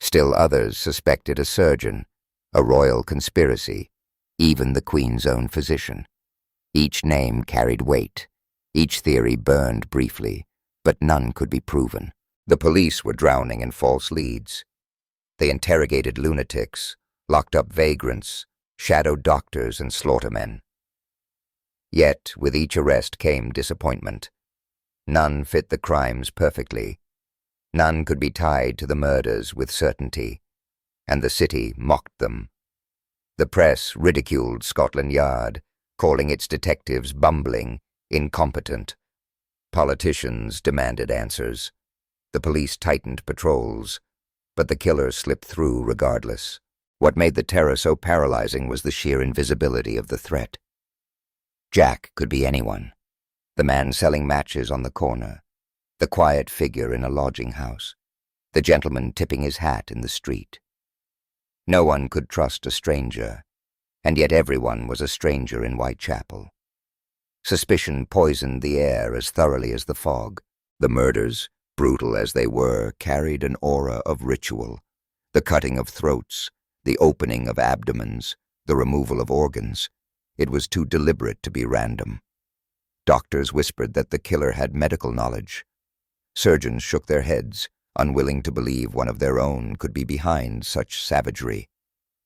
Still others suspected a surgeon, a royal conspiracy, even the Queen's own physician. Each name carried weight. Each theory burned briefly, but none could be proven. The police were drowning in false leads. They interrogated lunatics, locked up vagrants, shadowed doctors and slaughtermen. Yet, with each arrest came disappointment. None fit the crimes perfectly. None could be tied to the murders with certainty, and the city mocked them. The press ridiculed Scotland Yard, calling its detectives bumbling, incompetent. Politicians demanded answers. The police tightened patrols, but the killers slipped through regardless. What made the terror so paralyzing was the sheer invisibility of the threat. Jack could be anyone. The man selling matches on the corner, the quiet figure in a lodging house, the gentleman tipping his hat in the street. No one could trust a stranger, and yet everyone was a stranger in Whitechapel. Suspicion poisoned the air as thoroughly as the fog. The murders, brutal as they were, carried an aura of ritual. The cutting of throats, the opening of abdomens, the removal of organs. It was too deliberate to be random. Doctors whispered that the killer had medical knowledge. Surgeons shook their heads, unwilling to believe one of their own could be behind such savagery.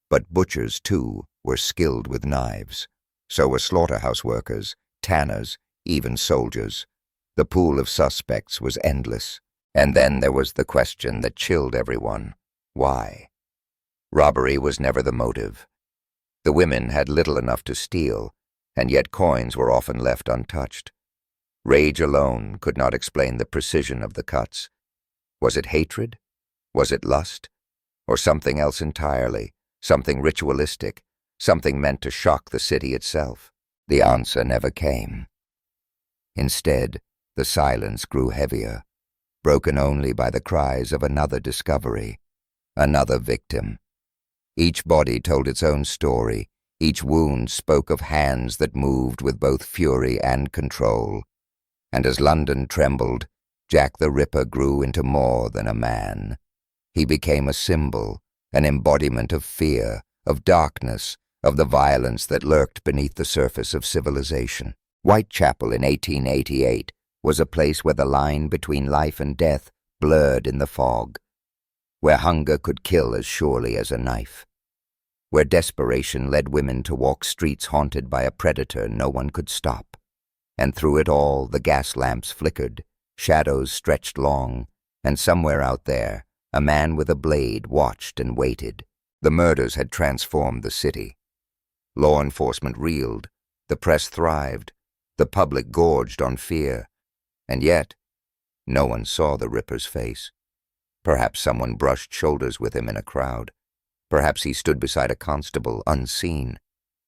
But butchers, too, were skilled with knives. So were slaughterhouse workers, tanners, even soldiers. The pool of suspects was endless. And then there was the question that chilled everyone. Why? Robbery was never the motive. The women had little enough to steal, and yet coins were often left untouched. Rage alone could not explain the precision of the cuts. Was it hatred? Was it lust? Or something else entirely, something ritualistic, something meant to shock the city itself? The answer never came. Instead, the silence grew heavier, broken only by the cries of another discovery, another victim. Each body told its own story. Each wound spoke of hands that moved with both fury and control. And as London trembled, Jack the Ripper grew into more than a man. He became a symbol, an embodiment of fear, of darkness, of the violence that lurked beneath the surface of civilization. Whitechapel in 1888 was a place where the line between life and death blurred in the fog, where hunger could kill as surely as a knife, where desperation led women to walk streets haunted by a predator no one could stop. And through it all, the gas lamps flickered, shadows stretched long, and somewhere out there, a man with a blade watched and waited. The murders had transformed the city. Law enforcement reeled, the press thrived, the public gorged on fear, and yet no one saw the Ripper's face. Perhaps someone brushed shoulders with him in a crowd. Perhaps he stood beside a constable, unseen.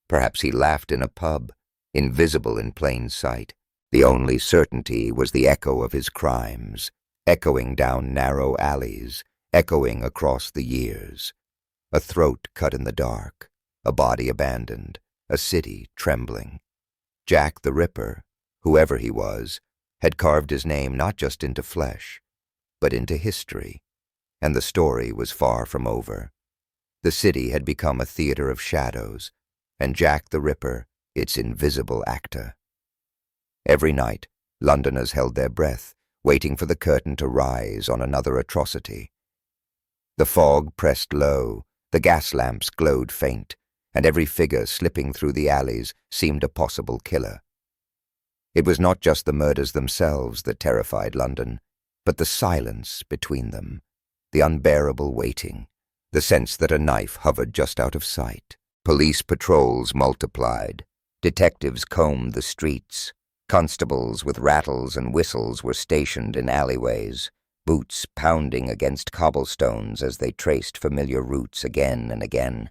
Perhaps he laughed in a pub, invisible in plain sight. The only certainty was the echo of his crimes, echoing down narrow alleys, echoing across the years. A throat cut in the dark, a body abandoned, a city trembling. Jack the Ripper, whoever he was, had carved his name not just into flesh, but into history, and the story was far from over. The city had become a theater of shadows, and Jack the Ripper its invisible actor. Every night, Londoners held their breath, waiting for the curtain to rise on another atrocity. The fog pressed low, the gas lamps glowed faint, and every figure slipping through the alleys seemed a possible killer. It was not just the murders themselves that terrified London, but the silence between them, the unbearable waiting, the sense that a knife hovered just out of sight. Police patrols multiplied. Detectives combed the streets. Constables with rattles and whistles were stationed in alleyways, boots pounding against cobblestones as they traced familiar routes again and again.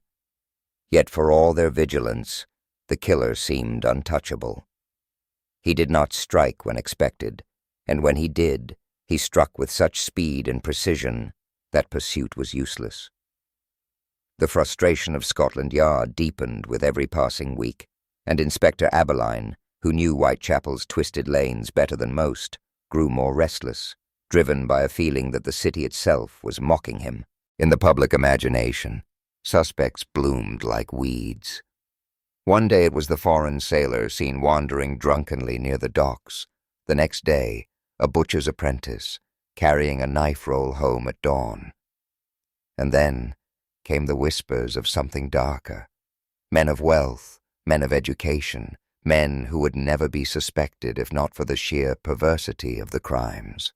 Yet for all their vigilance, The killer seemed untouchable. He did not strike when expected, and when he did, he struck with such speed and precision that pursuit was useless. The frustration of Scotland Yard deepened with every passing week, and Inspector Aberline, who knew Whitechapel's twisted lanes better than most, grew more restless, driven by a feeling that the city itself was mocking him. In the public imagination, suspects bloomed like weeds. One day it was the foreign sailor seen wandering drunkenly near the docks. The next day, a butcher's apprentice, carrying a knife roll home at dawn. And then came the whispers of something darker. Men of wealth, men of education, men who would never be suspected if not for the sheer perversity of the crimes.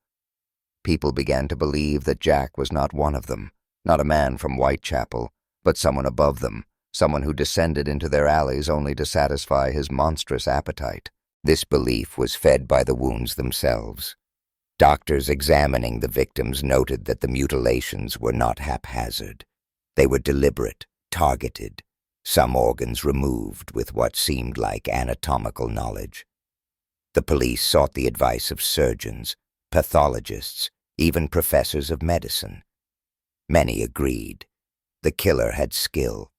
People began to believe that Jack was not one of them, not a man from Whitechapel, but someone above them, someone who descended into their alleys only to satisfy his monstrous appetite. This belief was fed by the wounds themselves. Doctors examining the victims noted that the mutilations were not haphazard. They were deliberate, targeted, some organs removed with what seemed like anatomical knowledge. The police sought the advice of surgeons, pathologists, even professors of medicine. Many agreed. The killer had skill.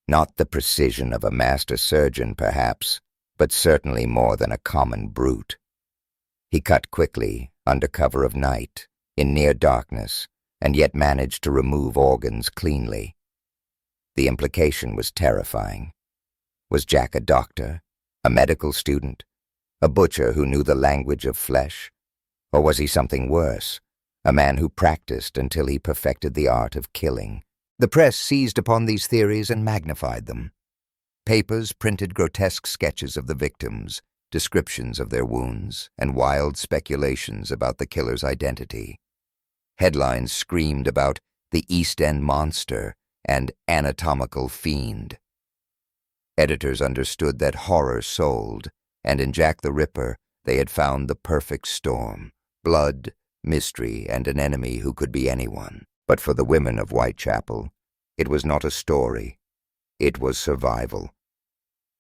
Not the precision of a master surgeon, perhaps, but certainly more than a common brute. He cut quickly, under cover of night, in near darkness, and yet managed to remove organs cleanly. The implication was terrifying. Was Jack a doctor, a medical student, a butcher who knew the language of flesh? Or was he something worse, a man who practiced until he perfected the art of killing? The press seized upon these theories and magnified them. Papers printed grotesque sketches of the victims, descriptions of their wounds, and wild speculations about the killer's identity. Headlines screamed about the East End monster and anatomical fiend. Editors understood that horror sold, and in Jack the Ripper they had found the perfect storm: blood, mystery, and an enemy who could be anyone. But for the women of Whitechapel, it was not a story. It was survival.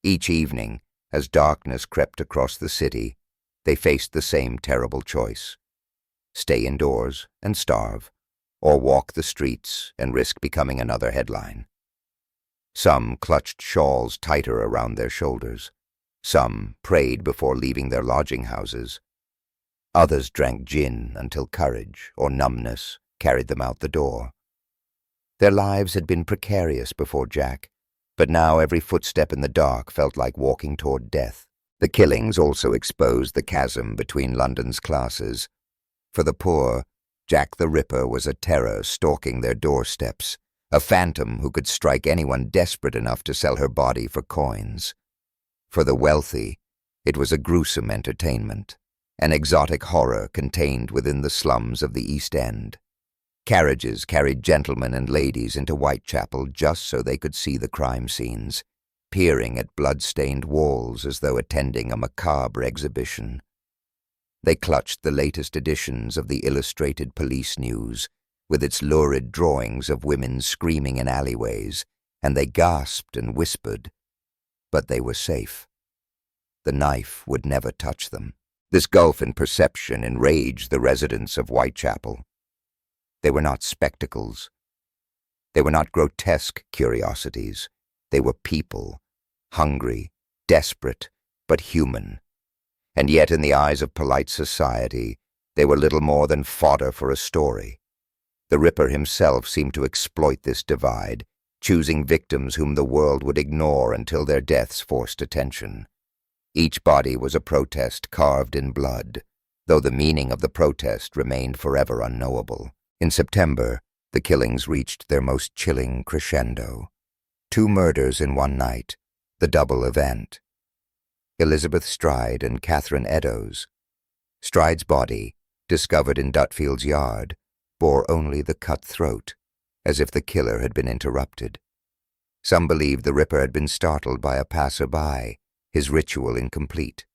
Each evening, as darkness crept across the city, they faced the same terrible choice: stay indoors and starve, or walk the streets and risk becoming another headline. Some clutched shawls tighter around their shoulders. Some prayed before leaving their lodging houses. Others drank gin until courage or numbness carried them out the door. Their lives had been precarious before Jack, but now every footstep in the dark felt like walking toward death. The killings also exposed the chasm between London's classes. For the poor, Jack the Ripper was a terror stalking their doorsteps, a phantom who could strike anyone desperate enough to sell her body for coins. For the wealthy, it was a gruesome entertainment, an exotic horror contained within the slums of the East End. Carriages carried gentlemen and ladies into Whitechapel just so they could see the crime scenes, peering at blood-stained walls as though attending a macabre exhibition. They clutched the latest editions of the Illustrated Police News, with its lurid drawings of women screaming in alleyways, and they gasped and whispered. But they were safe. The knife would never touch them. This gulf in perception enraged the residents of Whitechapel. They were not spectacles. They were not grotesque curiosities. They were people, hungry, desperate, but human. And yet in the eyes of polite society, they were little more than fodder for a story. The Ripper himself seemed to exploit this divide, choosing victims whom the world would ignore until their deaths forced attention. Each body was a protest carved in blood, though the meaning of the protest remained forever unknowable. In September, the killings reached their most chilling crescendo. 2 murders in one night, the double event. Elizabeth Stride and Catherine Eddowes. Stride's body, discovered in Dutfield's yard, bore only the cut throat, as if the killer had been interrupted. Some believed the Ripper had been startled by a passer-by, his ritual incomplete.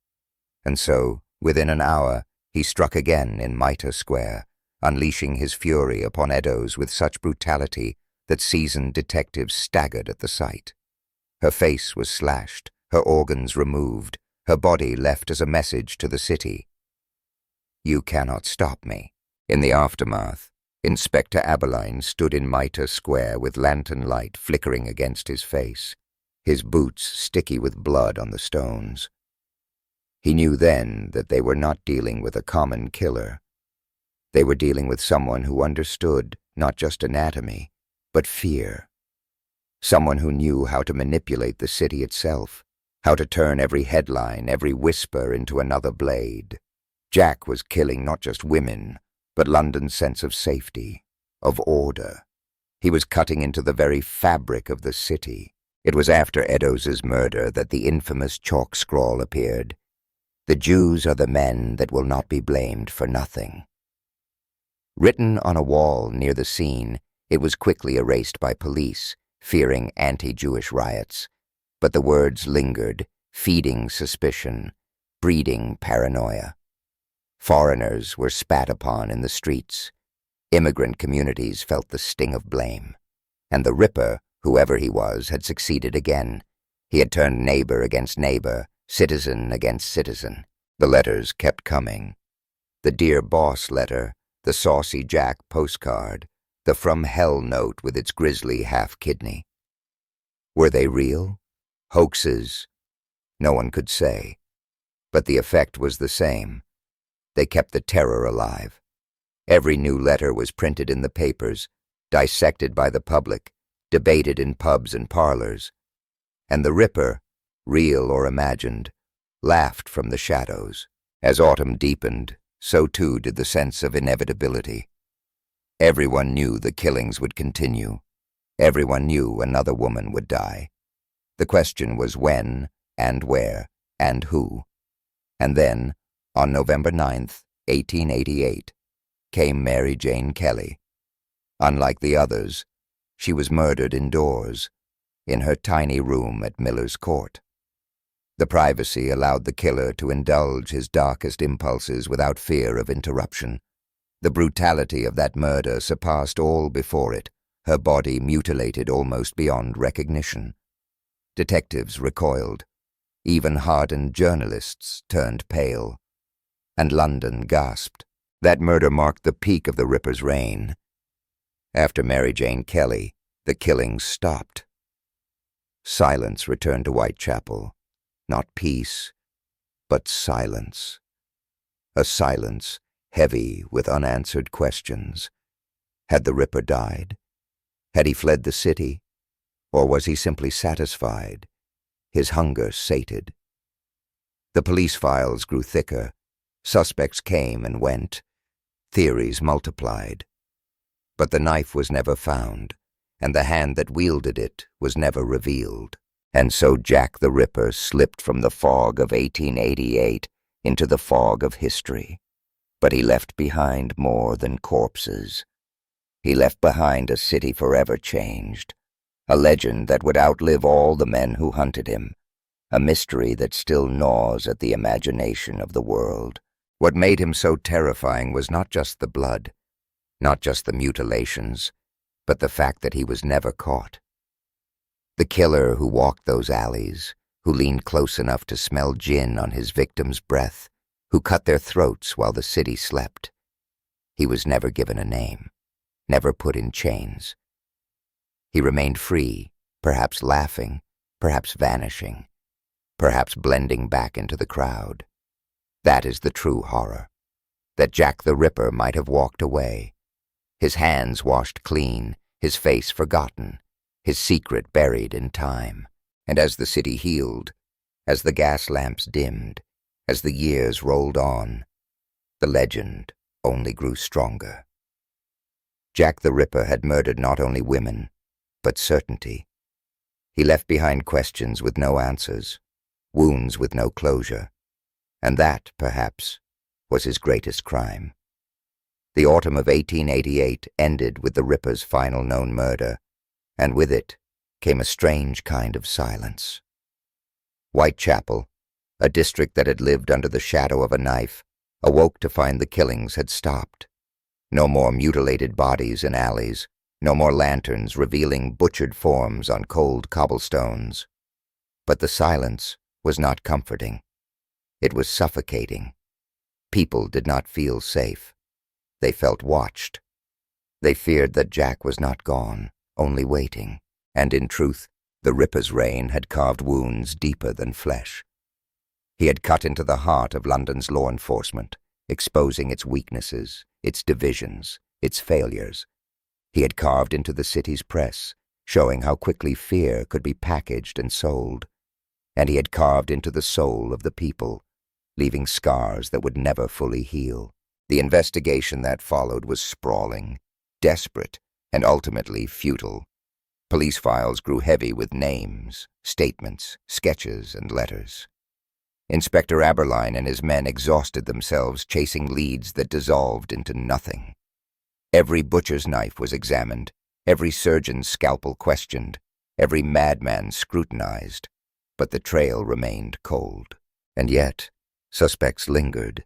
And so, within an hour, he struck again in Mitre Square, unleashing his fury upon Eddowes with such brutality that seasoned detectives staggered at the sight. Her face was slashed, her organs removed, her body left as a message to the city. You cannot stop me. In the aftermath, Inspector Aberline stood in Mitre Square with lantern light flickering against his face, his boots sticky with blood on the stones. He knew then that they were not dealing with a common killer. They were dealing with someone who understood not just anatomy, but fear. Someone who knew how to manipulate the city itself, how to turn every headline, every whisper into another blade. Jack was killing not just women, but London's sense of safety, of order. He was cutting into the very fabric of the city. It was after Eddowes's murder that the infamous chalk scrawl appeared. The Jews are the men that will not be blamed for nothing. Written on a wall near the scene, it was quickly erased by police, fearing anti-Jewish riots. But the words lingered, feeding suspicion, breeding paranoia. Foreigners were spat upon in the streets. Immigrant communities felt the sting of blame. And the Ripper, whoever he was, had succeeded again. He had turned neighbor against neighbor, citizen against citizen. The letters kept coming. The Dear Boss letter, the Saucy Jack postcard, the From Hell note with its grisly half-kidney. Were they real? Hoaxes? No one could say. But the effect was the same. They kept the terror alive. Every new letter was printed in the papers, dissected by the public, debated in pubs and parlors. And the Ripper, real or imagined, laughed from the shadows. As autumn deepened, so too did the sense of inevitability. Everyone knew the killings would continue. Everyone knew another woman would die. The question was when, and where, and who. And then, on November 9th, 1888, came Mary Jane Kelly. Unlike the others, she was murdered indoors, in her tiny room at Miller's Court. The privacy allowed the killer to indulge his darkest impulses without fear of interruption. The brutality of that murder surpassed all before it, her body mutilated almost beyond recognition. Detectives recoiled. Even hardened journalists turned pale. And London gasped. That murder marked the peak of the Ripper's reign. After Mary Jane Kelly, the killings stopped. Silence returned to Whitechapel. Not peace, but silence. A silence heavy with unanswered questions. Had the Ripper died? Had he fled the city? Or was he simply satisfied, his hunger sated? The police files grew thicker. Suspects came and went. Theories multiplied. But the knife was never found, and the hand that wielded it was never revealed. And so Jack the Ripper slipped from the fog of 1888 into the fog of history. But he left behind more than corpses. He left behind a city forever changed, a legend that would outlive all the men who hunted him, a mystery that still gnaws at the imagination of the world. What made him so terrifying was not just the blood, not just the mutilations, but the fact that he was never caught. The killer who walked those alleys, who leaned close enough to smell gin on his victim's breath, who cut their throats while the city slept. He was never given a name, never put in chains. He remained free, perhaps laughing, perhaps vanishing, perhaps blending back into the crowd. That is the true horror, that Jack the Ripper might have walked away, his hands washed clean, his face forgotten, his secret buried in time. And as the city healed, as the gas lamps dimmed, as the years rolled on, the legend only grew stronger. Jack the Ripper had murdered not only women, but certainty. He left behind questions with no answers, wounds with no closure, and that, perhaps, was his greatest crime. The autumn of 1888 ended with the Ripper's final known murder, and with it came a strange kind of silence. Whitechapel, a district that had lived under the shadow of a knife, awoke to find the killings had stopped. No more mutilated bodies in alleys, no more lanterns revealing butchered forms on cold cobblestones. But the silence was not comforting. It was suffocating. People did not feel safe. They felt watched. They feared that Jack was not gone, only waiting, and in truth, the Ripper's reign had carved wounds deeper than flesh. He had cut into the heart of London's law enforcement, exposing its weaknesses, its divisions, its failures. He had carved into the city's press, showing how quickly fear could be packaged and sold. And he had carved into the soul of the people, leaving scars that would never fully heal. The investigation that followed was sprawling, desperate, and ultimately futile. Police files grew heavy with names, statements, sketches, and letters. Inspector Aberline and his men exhausted themselves chasing leads that dissolved into nothing. Every butcher's knife was examined, every surgeon's scalpel questioned, every madman scrutinized, but the trail remained cold. And yet, suspects lingered,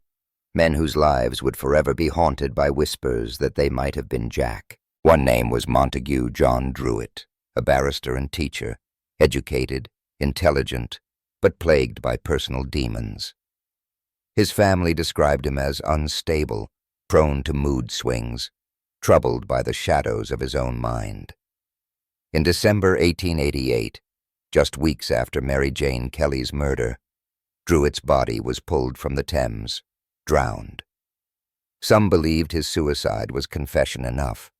men whose lives would forever be haunted by whispers that they might have been Jack. One name was Montague John Druitt, a barrister and teacher, educated, intelligent, but plagued by personal demons. His family described him as unstable, prone to mood swings, troubled by the shadows of his own mind. In December 1888, just weeks after Mary Jane Kelly's murder, Druitt's body was pulled from the Thames, drowned. Some believed his suicide was confession enough,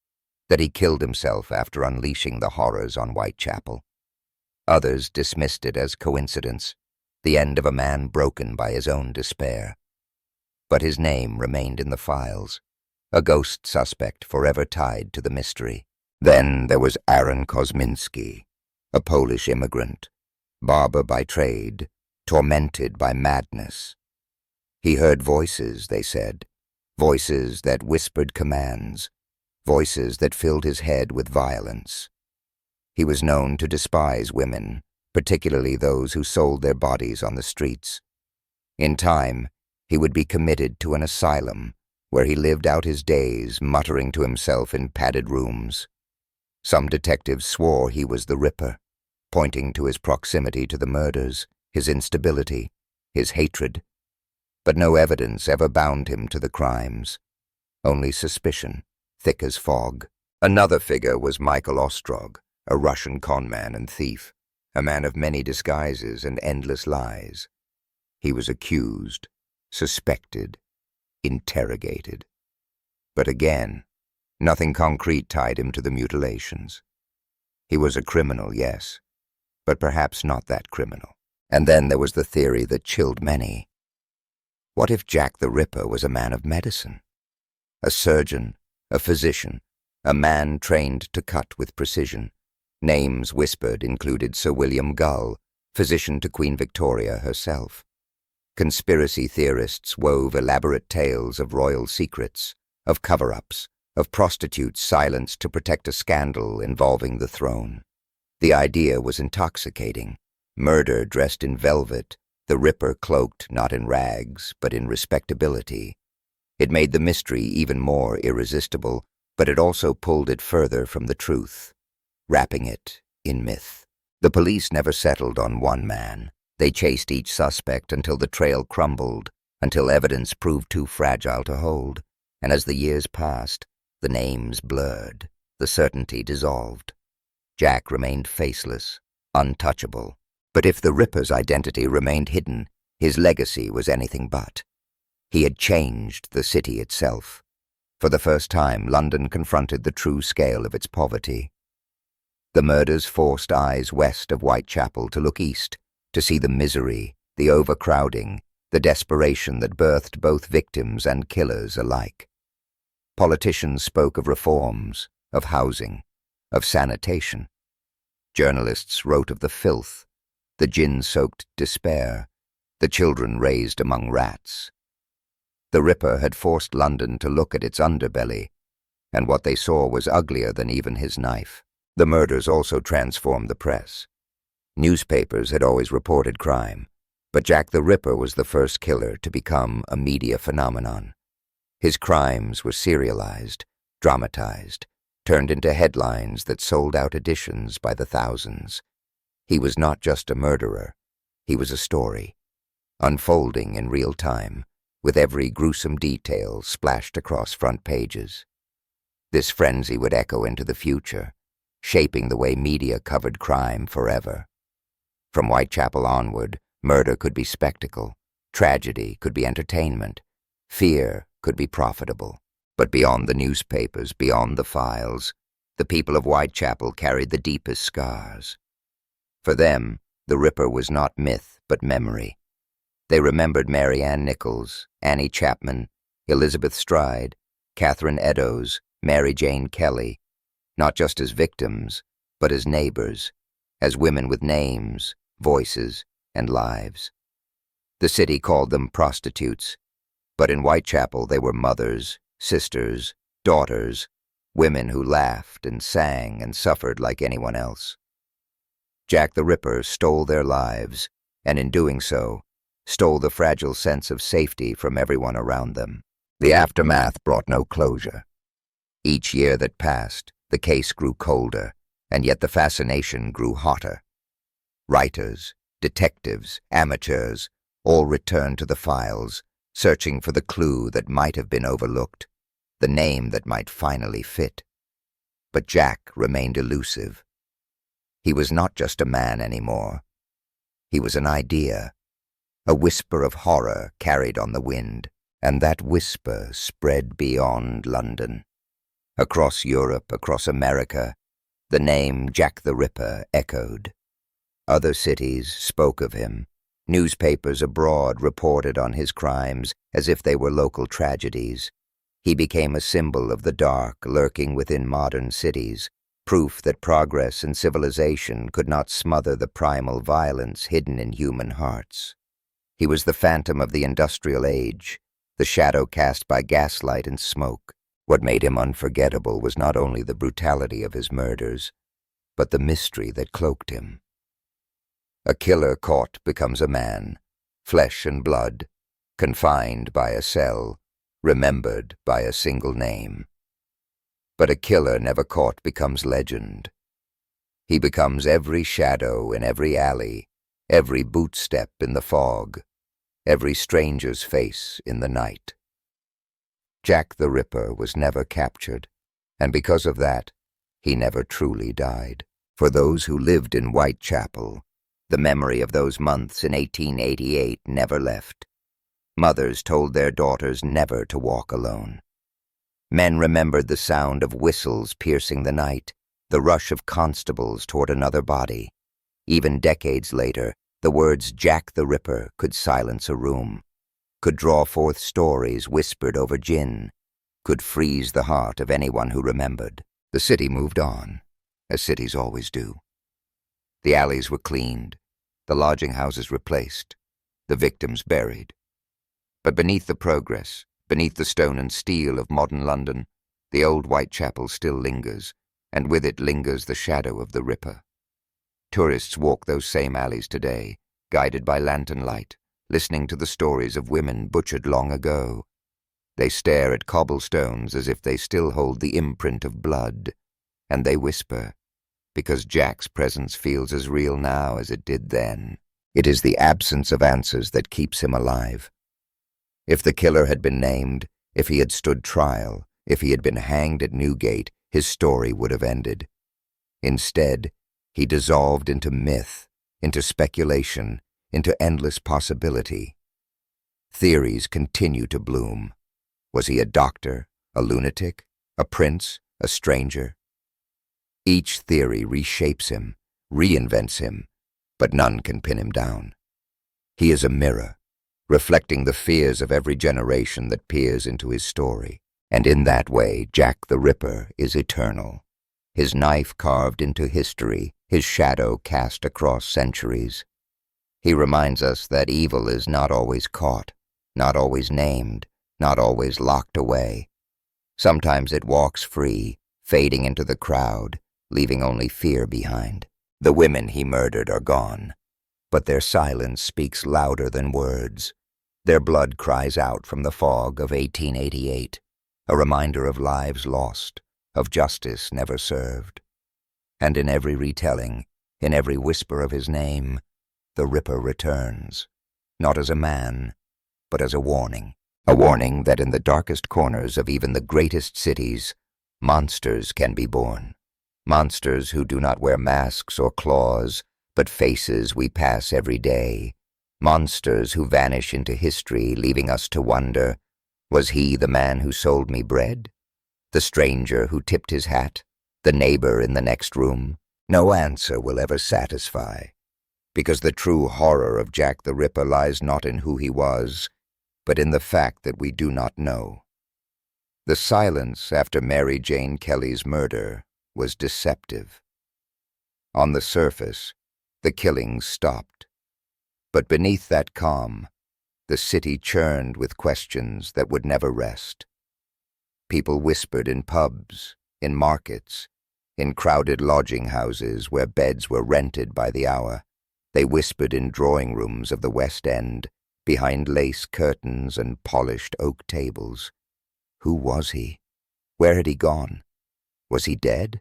that he killed himself after unleashing the horrors on Whitechapel. Others dismissed it as coincidence, the end of a man broken by his own despair. But his name remained in the files, a ghost suspect forever tied to the mystery. Then there was Aaron Kosminski, a Polish immigrant, barber by trade, tormented by madness. He heard voices, they said, voices that whispered commands, voices that filled his head with violence. He was known to despise women, particularly those who sold their bodies on the streets. In time, he would be committed to an asylum, where he lived out his days muttering to himself in padded rooms. Some detectives swore he was the Ripper, pointing to his proximity to the murders, his instability, his hatred. But no evidence ever bound him to the crimes, only suspicion, thick as fog. Another figure was Michael Ostrog, a Russian conman and thief, a man of many disguises and endless lies. He was accused, suspected, interrogated. But again, nothing concrete tied him to the mutilations. He was a criminal, yes, but perhaps not that criminal. And then there was the theory that chilled many. What if Jack the Ripper was a man of medicine? A surgeon, a physician, a man trained to cut with precision. Names whispered included Sir William Gull, physician to Queen Victoria herself. Conspiracy theorists wove elaborate tales of royal secrets, of cover-ups, of prostitutes silenced to protect a scandal involving the throne. The idea was intoxicating. Murder dressed in velvet, the Ripper cloaked not in rags, but in respectability. It made the mystery even more irresistible, but it also pulled it further from the truth, wrapping it in myth. The police never settled on one man. They chased each suspect until the trail crumbled, until evidence proved too fragile to hold. And as the years passed, the names blurred, the certainty dissolved. Jack remained faceless, untouchable. But if the Ripper's identity remained hidden, his legacy was anything but. He had changed the city itself. For the first time, London confronted the true scale of its poverty. The murders forced eyes west of Whitechapel to look east, to see the misery, the overcrowding, the desperation that birthed both victims and killers alike. Politicians spoke of reforms, of housing, of sanitation. Journalists wrote of the filth, the gin-soaked despair, the children raised among rats. The Ripper had forced London to look at its underbelly, and what they saw was uglier than even his knife. The murders also transformed the press. Newspapers had always reported crime, but Jack the Ripper was the first killer to become a media phenomenon. His crimes were serialized, dramatized, turned into headlines that sold out editions by the thousands. He was not just a murderer. He was a story, unfolding in real time, with every gruesome detail splashed across front pages. This frenzy would echo into the future, shaping the way media covered crime forever. From Whitechapel onward, murder could be spectacle, tragedy could be entertainment, fear could be profitable. But beyond the newspapers, beyond the files, the people of Whitechapel carried the deepest scars. For them, the Ripper was not myth, but memory. They remembered Mary Ann Nichols, Annie Chapman, Elizabeth Stride, Catherine Eddowes, Mary Jane Kelly, not just as victims, but as neighbors, as women with names, voices, and lives. The city called them prostitutes, but in Whitechapel they were mothers, sisters, daughters, women who laughed and sang and suffered like anyone else. Jack the Ripper stole their lives, and in doing so, stole the fragile sense of safety from everyone around them. The aftermath brought no closure. Each year that passed, the case grew colder, and yet the fascination grew hotter. Writers, detectives, amateurs, all returned to the files, searching for the clue that might have been overlooked, the name that might finally fit. But Jack remained elusive. He was not just a man anymore. He was an idea, a whisper of horror carried on the wind, and that whisper spread beyond London. Across Europe, across America, the name Jack the Ripper echoed. Other cities spoke of him. Newspapers abroad reported on his crimes as if they were local tragedies. He became a symbol of the dark lurking within modern cities, proof that progress and civilization could not smother the primal violence hidden in human hearts. He was the phantom of the industrial age, the shadow cast by gaslight and smoke. What made him unforgettable was not only the brutality of his murders, but the mystery that cloaked him. A killer caught becomes a man, flesh and blood, confined by a cell, remembered by a single name. But a killer never caught becomes legend. He becomes every shadow in every alley, every boot step in the fog, every stranger's face in the night. Jack the Ripper was never captured, and because of that, he never truly died. For those who lived in Whitechapel, the memory of those months in 1888 never left. Mothers told their daughters never to walk alone. Men remembered the sound of whistles piercing the night, the rush of constables toward another body. Even decades later, the words Jack the Ripper could silence a room, could draw forth stories whispered over gin, could freeze the heart of anyone who remembered. The city moved on, as cities always do. The alleys were cleaned, the lodging houses replaced, the victims buried. But beneath the progress, beneath the stone and steel of modern London, the old Whitechapel still lingers, and with it lingers the shadow of the Ripper. Tourists walk those same alleys today, guided by lantern light, listening to the stories of women butchered long ago. They stare at cobblestones as if they still hold the imprint of blood, and they whisper, because Jack's presence feels as real now as it did then. It is the absence of answers that keeps him alive. If the killer had been named, if he had stood trial, if he had been hanged at Newgate, his story would have ended. Instead, he dissolved into myth, into speculation, into endless possibility. Theories continue to bloom. Was he a doctor, a lunatic, a prince, a stranger? Each theory reshapes him, reinvents him, but none can pin him down. He is a mirror, reflecting the fears of every generation that peers into his story. And in that way, Jack the Ripper is eternal. His knife carved into history, his shadow cast across centuries. He reminds us that evil is not always caught, not always named, not always locked away. Sometimes it walks free, fading into the crowd, leaving only fear behind. The women he murdered are gone, but their silence speaks louder than words. Their blood cries out from the fog of 1888, a reminder of lives lost, of justice never served. And in every retelling, In every whisper of his name, the Ripper returns, not as a man, but as a warning that in the darkest corners of even the greatest cities, monsters can be born. Monsters who do not wear masks or claws, but faces we pass every day. Monsters who vanish into history, leaving us to wonder, was he the man who sold me bread? The stranger who tipped his hat? The neighbor in the next room? No answer will ever satisfy, because the true horror of Jack the Ripper lies not in who he was, but in the fact that we do not know. The silence after Mary Jane Kelly's murder was deceptive. On the surface, the killings stopped, but beneath that calm, the city churned with questions that would never rest. People whispered in pubs, in markets, in crowded lodging houses where beds were rented by the hour. They whispered in drawing rooms of the West End, behind lace curtains and polished oak tables. Who was he? Where had he gone? Was he dead?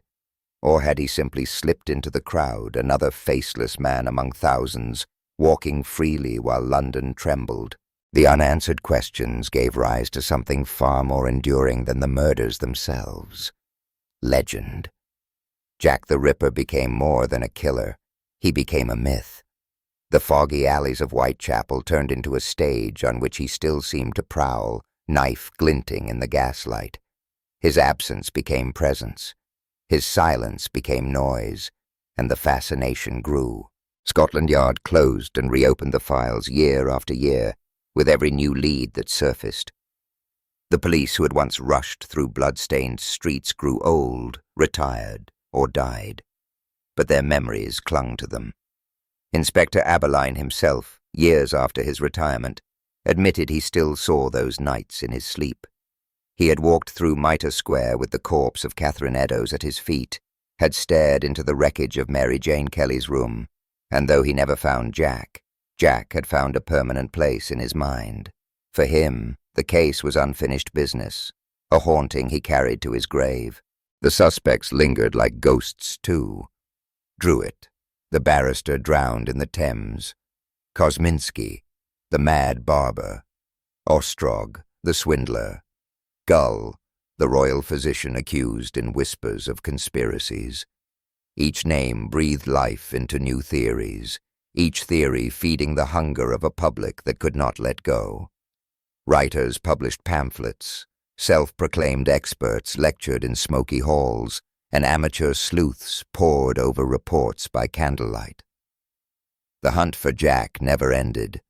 Or had he simply slipped into the crowd, another faceless man among thousands, walking freely while London trembled? The unanswered questions gave rise to something far more enduring than the murders themselves. Legend. Jack the Ripper became more than a killer. He became a myth. The foggy alleys of Whitechapel turned into a stage on which he still seemed to prowl, knife glinting in the gaslight. His absence became presence. His silence became noise, and the fascination grew. Scotland Yard closed and reopened the files year after year, with every new lead that surfaced. The police who had once rushed through blood-stained streets grew old, retired, or died, but their memories clung to them. Inspector Aberline himself, years after his retirement, admitted he still saw those nights in his sleep. He had walked through Mitre Square with the corpse of Catherine Eddowes at his feet, had stared into the wreckage of Mary Jane Kelly's room, and though he never found Jack, Jack had found a permanent place in his mind. For him, the case was unfinished business, a haunting he carried to his grave. The suspects lingered like ghosts, too. Druitt, the barrister drowned in the Thames. Kosminski, the mad barber. Ostrog, the swindler. Gull, the royal physician accused in whispers of conspiracies. Each name breathed life into new theories, each theory feeding the hunger of a public that could not let go. Writers published pamphlets, self-proclaimed experts lectured in smoky halls, and amateur sleuths pored over reports by candlelight. The hunt for Jack never ended.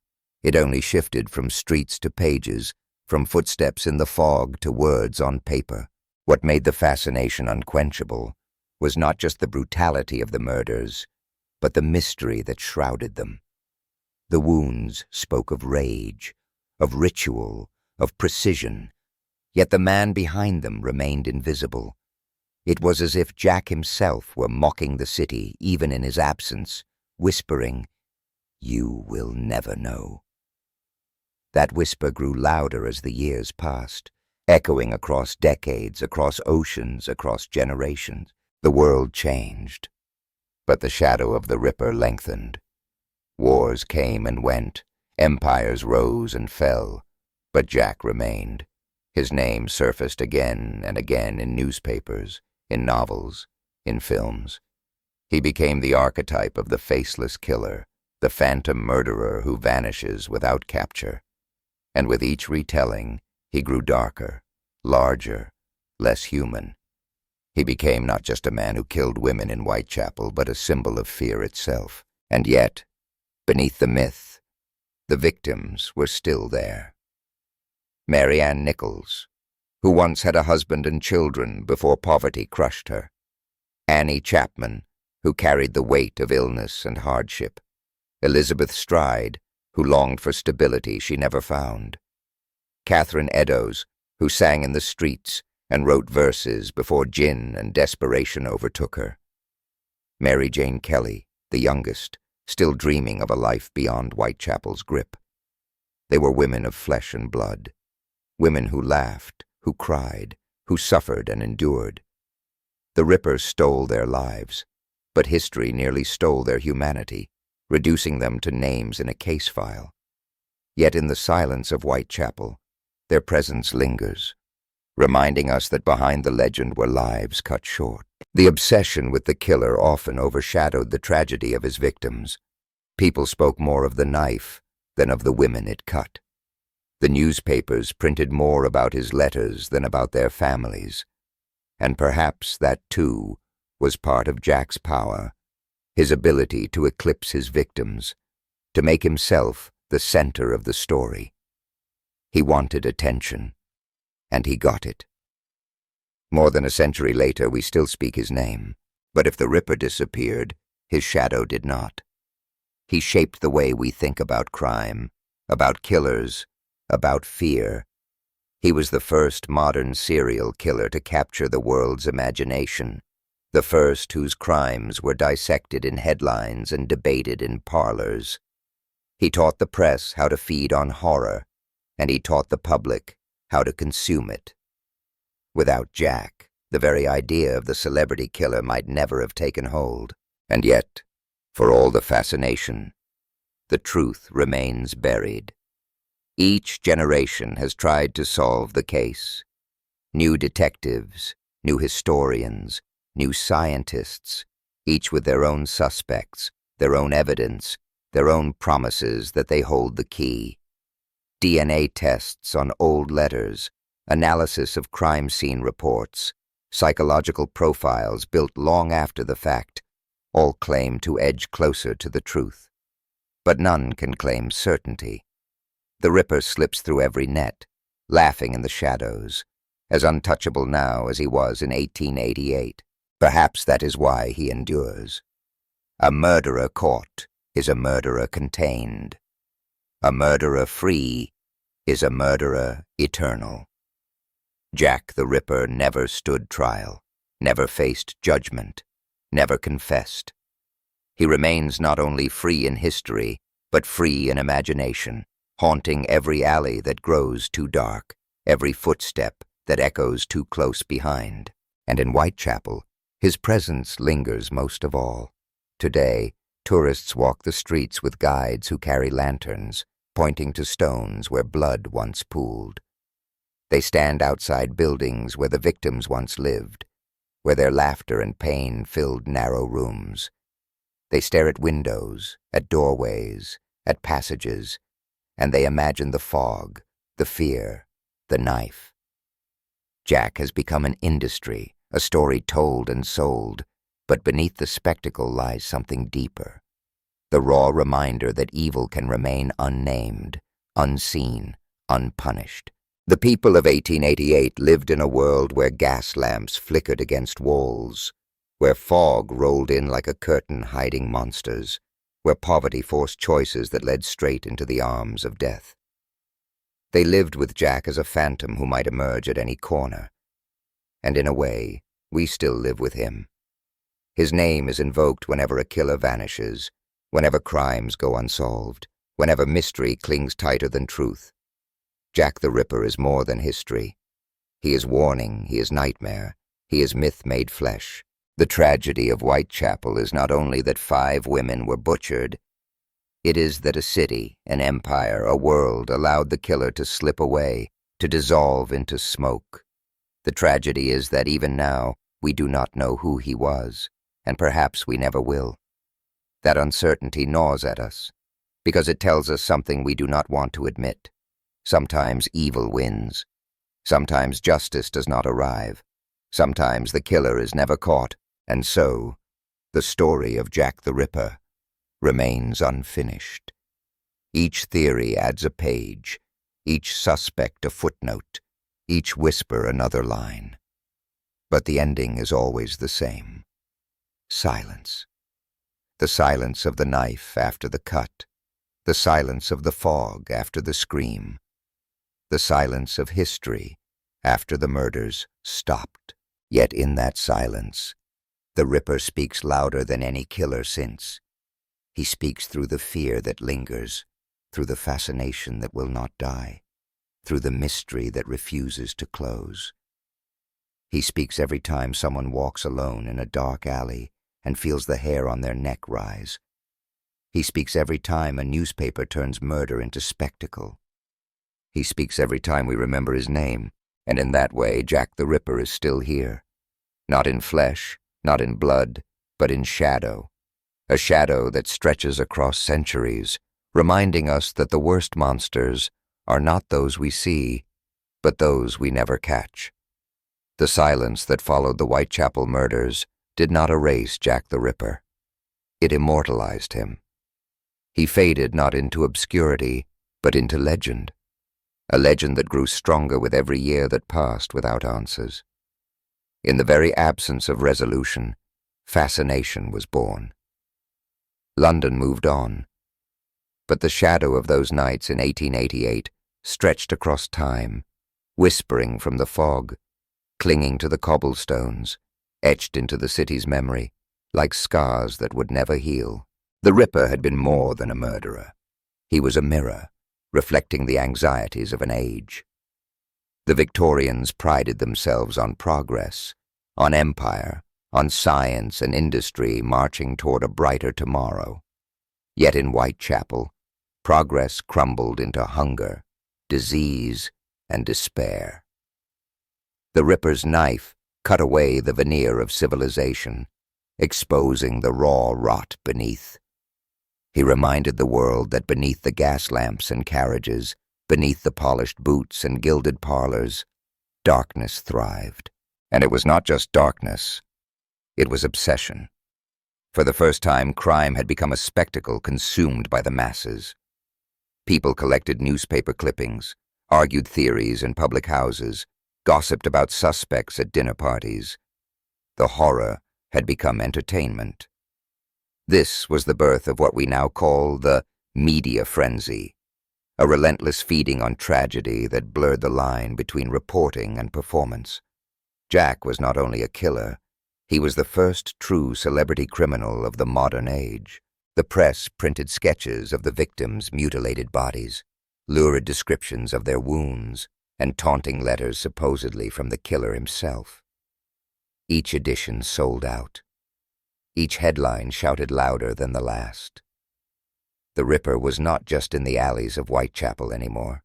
It only shifted from streets to pages, from footsteps in the fog to words on paper. What made the fascination unquenchable was not just the brutality of the murders, but the mystery that shrouded them. The wounds spoke of rage, of ritual, of precision, yet the man behind them remained invisible. It was as if Jack himself were mocking the city, even in his absence, whispering, "You will never know." That whisper grew louder as the years passed, echoing across decades, across oceans, across generations. The world changed, but the shadow of the Ripper lengthened. Wars came and went, empires rose and fell, but Jack remained. His name surfaced again and again in newspapers, in novels, in films. He became the archetype of the faceless killer, the phantom murderer who vanishes without capture. And with each retelling, he grew darker, larger, less human. He became not just a man who killed women in Whitechapel, but a symbol of fear itself. And yet, beneath the myth, the victims were still there. Mary Ann Nichols, who once had a husband and children before poverty crushed her. Annie Chapman, who carried the weight of illness and hardship. Elizabeth Stride, who longed for stability she never found. Catherine Eddowes, who sang in the streets and wrote verses before gin and desperation overtook her. Mary Jane Kelly, the youngest, still dreaming of a life beyond Whitechapel's grip. They were women of flesh and blood, women who laughed, who cried, who suffered and endured. The Rippers stole their lives, but history nearly stole their humanity, reducing them to names in a case file. Yet in the silence of Whitechapel, their presence lingers, reminding us that behind the legend were lives cut short. The obsession with the killer often overshadowed the tragedy of his victims. People spoke more of the knife than of the women it cut. The newspapers printed more about his letters than about their families. And perhaps that, too, was part of Jack's power, his ability to eclipse his victims, to make himself the center of the story. He wanted attention, and he got it. More than a century later, we still speak his name, but if the Ripper disappeared, his shadow did not. He shaped the way we think about crime, about killers, about fear. He was the first modern serial killer to capture the world's imagination, the first whose crimes were dissected in headlines and debated in parlors. He taught the press how to feed on horror, and he taught the public how to consume it. Without Jack, the very idea of the celebrity killer might never have taken hold. And yet, for all the fascination, the truth remains buried. Each generation has tried to solve the case. New detectives, new historians, new scientists, each with their own suspects, their own evidence, their own promises that they hold the key. DNA tests on old letters, analysis of crime scene reports, psychological profiles built long after the fact, all claim to edge closer to the truth. But none can claim certainty. The Ripper slips through every net, laughing in the shadows, as untouchable now as he was in 1888. Perhaps that is why he endures. A murderer caught is a murderer contained. A murderer free is a murderer eternal. Jack the Ripper never stood trial, never faced judgment, never confessed. He remains not only free in history, but free in imagination, haunting every alley that grows too dark, every footstep that echoes too close behind. And in Whitechapel, his presence lingers most of all. Today, tourists walk the streets with guides who carry lanterns, pointing to stones where blood once pooled. They stand outside buildings where the victims once lived, where their laughter and pain filled narrow rooms. They stare at windows, at doorways, at passages, and they imagine the fog, the fear, the knife. Jack has become an industry, a story told and sold, but beneath the spectacle lies something deeper. The raw reminder that evil can remain unnamed, unseen, unpunished. The people of 1888 lived in a world where gas lamps flickered against walls, where fog rolled in like a curtain hiding monsters, where poverty forced choices that led straight into the arms of death. They lived with Jack as a phantom who might emerge at any corner. And in a way, we still live with him. His name is invoked whenever a killer vanishes, whenever crimes go unsolved, whenever mystery clings tighter than truth. Jack the Ripper is more than history. He is warning, he is nightmare, he is myth made flesh. The tragedy of Whitechapel is not only that 5 women were butchered, it is that a city, an empire, a world allowed the killer to slip away, to dissolve into smoke. The tragedy is that even now we do not know who he was, and perhaps we never will. That uncertainty gnaws at us, because it tells us something we do not want to admit. Sometimes evil wins. Sometimes justice does not arrive. Sometimes the killer is never caught, and so the story of Jack the Ripper remains unfinished. Each theory adds a page, each suspect a footnote, each whisper another line. But the ending is always the same. Silence. The silence of the knife after the cut, the silence of the fog after the scream, the silence of history after the murders stopped. Yet in that silence, the Ripper speaks louder than any killer since. He speaks through the fear that lingers, through the fascination that will not die, through the mystery that refuses to close. He speaks every time someone walks alone in a dark alley, and feels the hair on their neck rise. He speaks every time a newspaper turns murder into spectacle. He speaks every time we remember his name, and in that way Jack the Ripper is still here. Not in flesh, not in blood, but in shadow. A shadow that stretches across centuries, reminding us that the worst monsters are not those we see, but those we never catch. The silence that followed the Whitechapel murders did not erase Jack the Ripper. It immortalized him. He faded not into obscurity, but into legend. A legend that grew stronger with every year that passed without answers. In the very absence of resolution, fascination was born. London moved on, but the shadow of those nights in 1888 stretched across time, whispering from the fog, clinging to the cobblestones, etched into the city's memory, like scars that would never heal. The Ripper had been more than a murderer. He was a mirror, reflecting the anxieties of an age. The Victorians prided themselves on progress, on empire, on science and industry marching toward a brighter tomorrow. Yet in Whitechapel, progress crumbled into hunger, disease, and despair. The Ripper's knife cut away the veneer of civilization, exposing the raw rot beneath. He reminded the world that beneath the gas lamps and carriages, beneath the polished boots and gilded parlors, darkness thrived. And it was not just darkness, it was obsession. For the first time, crime had become a spectacle consumed by the masses. People collected newspaper clippings, argued theories in public houses, gossiped about suspects at dinner parties. The horror had become entertainment. This was the birth of what we now call the media frenzy, a relentless feeding on tragedy that blurred the line between reporting and performance. Jack was not only a killer, he was the first true celebrity criminal of the modern age. The press printed sketches of the victims' mutilated bodies, lurid descriptions of their wounds, and taunting letters supposedly from the killer himself. Each edition sold out. Each headline shouted louder than the last. The Ripper was not just in the alleys of Whitechapel anymore.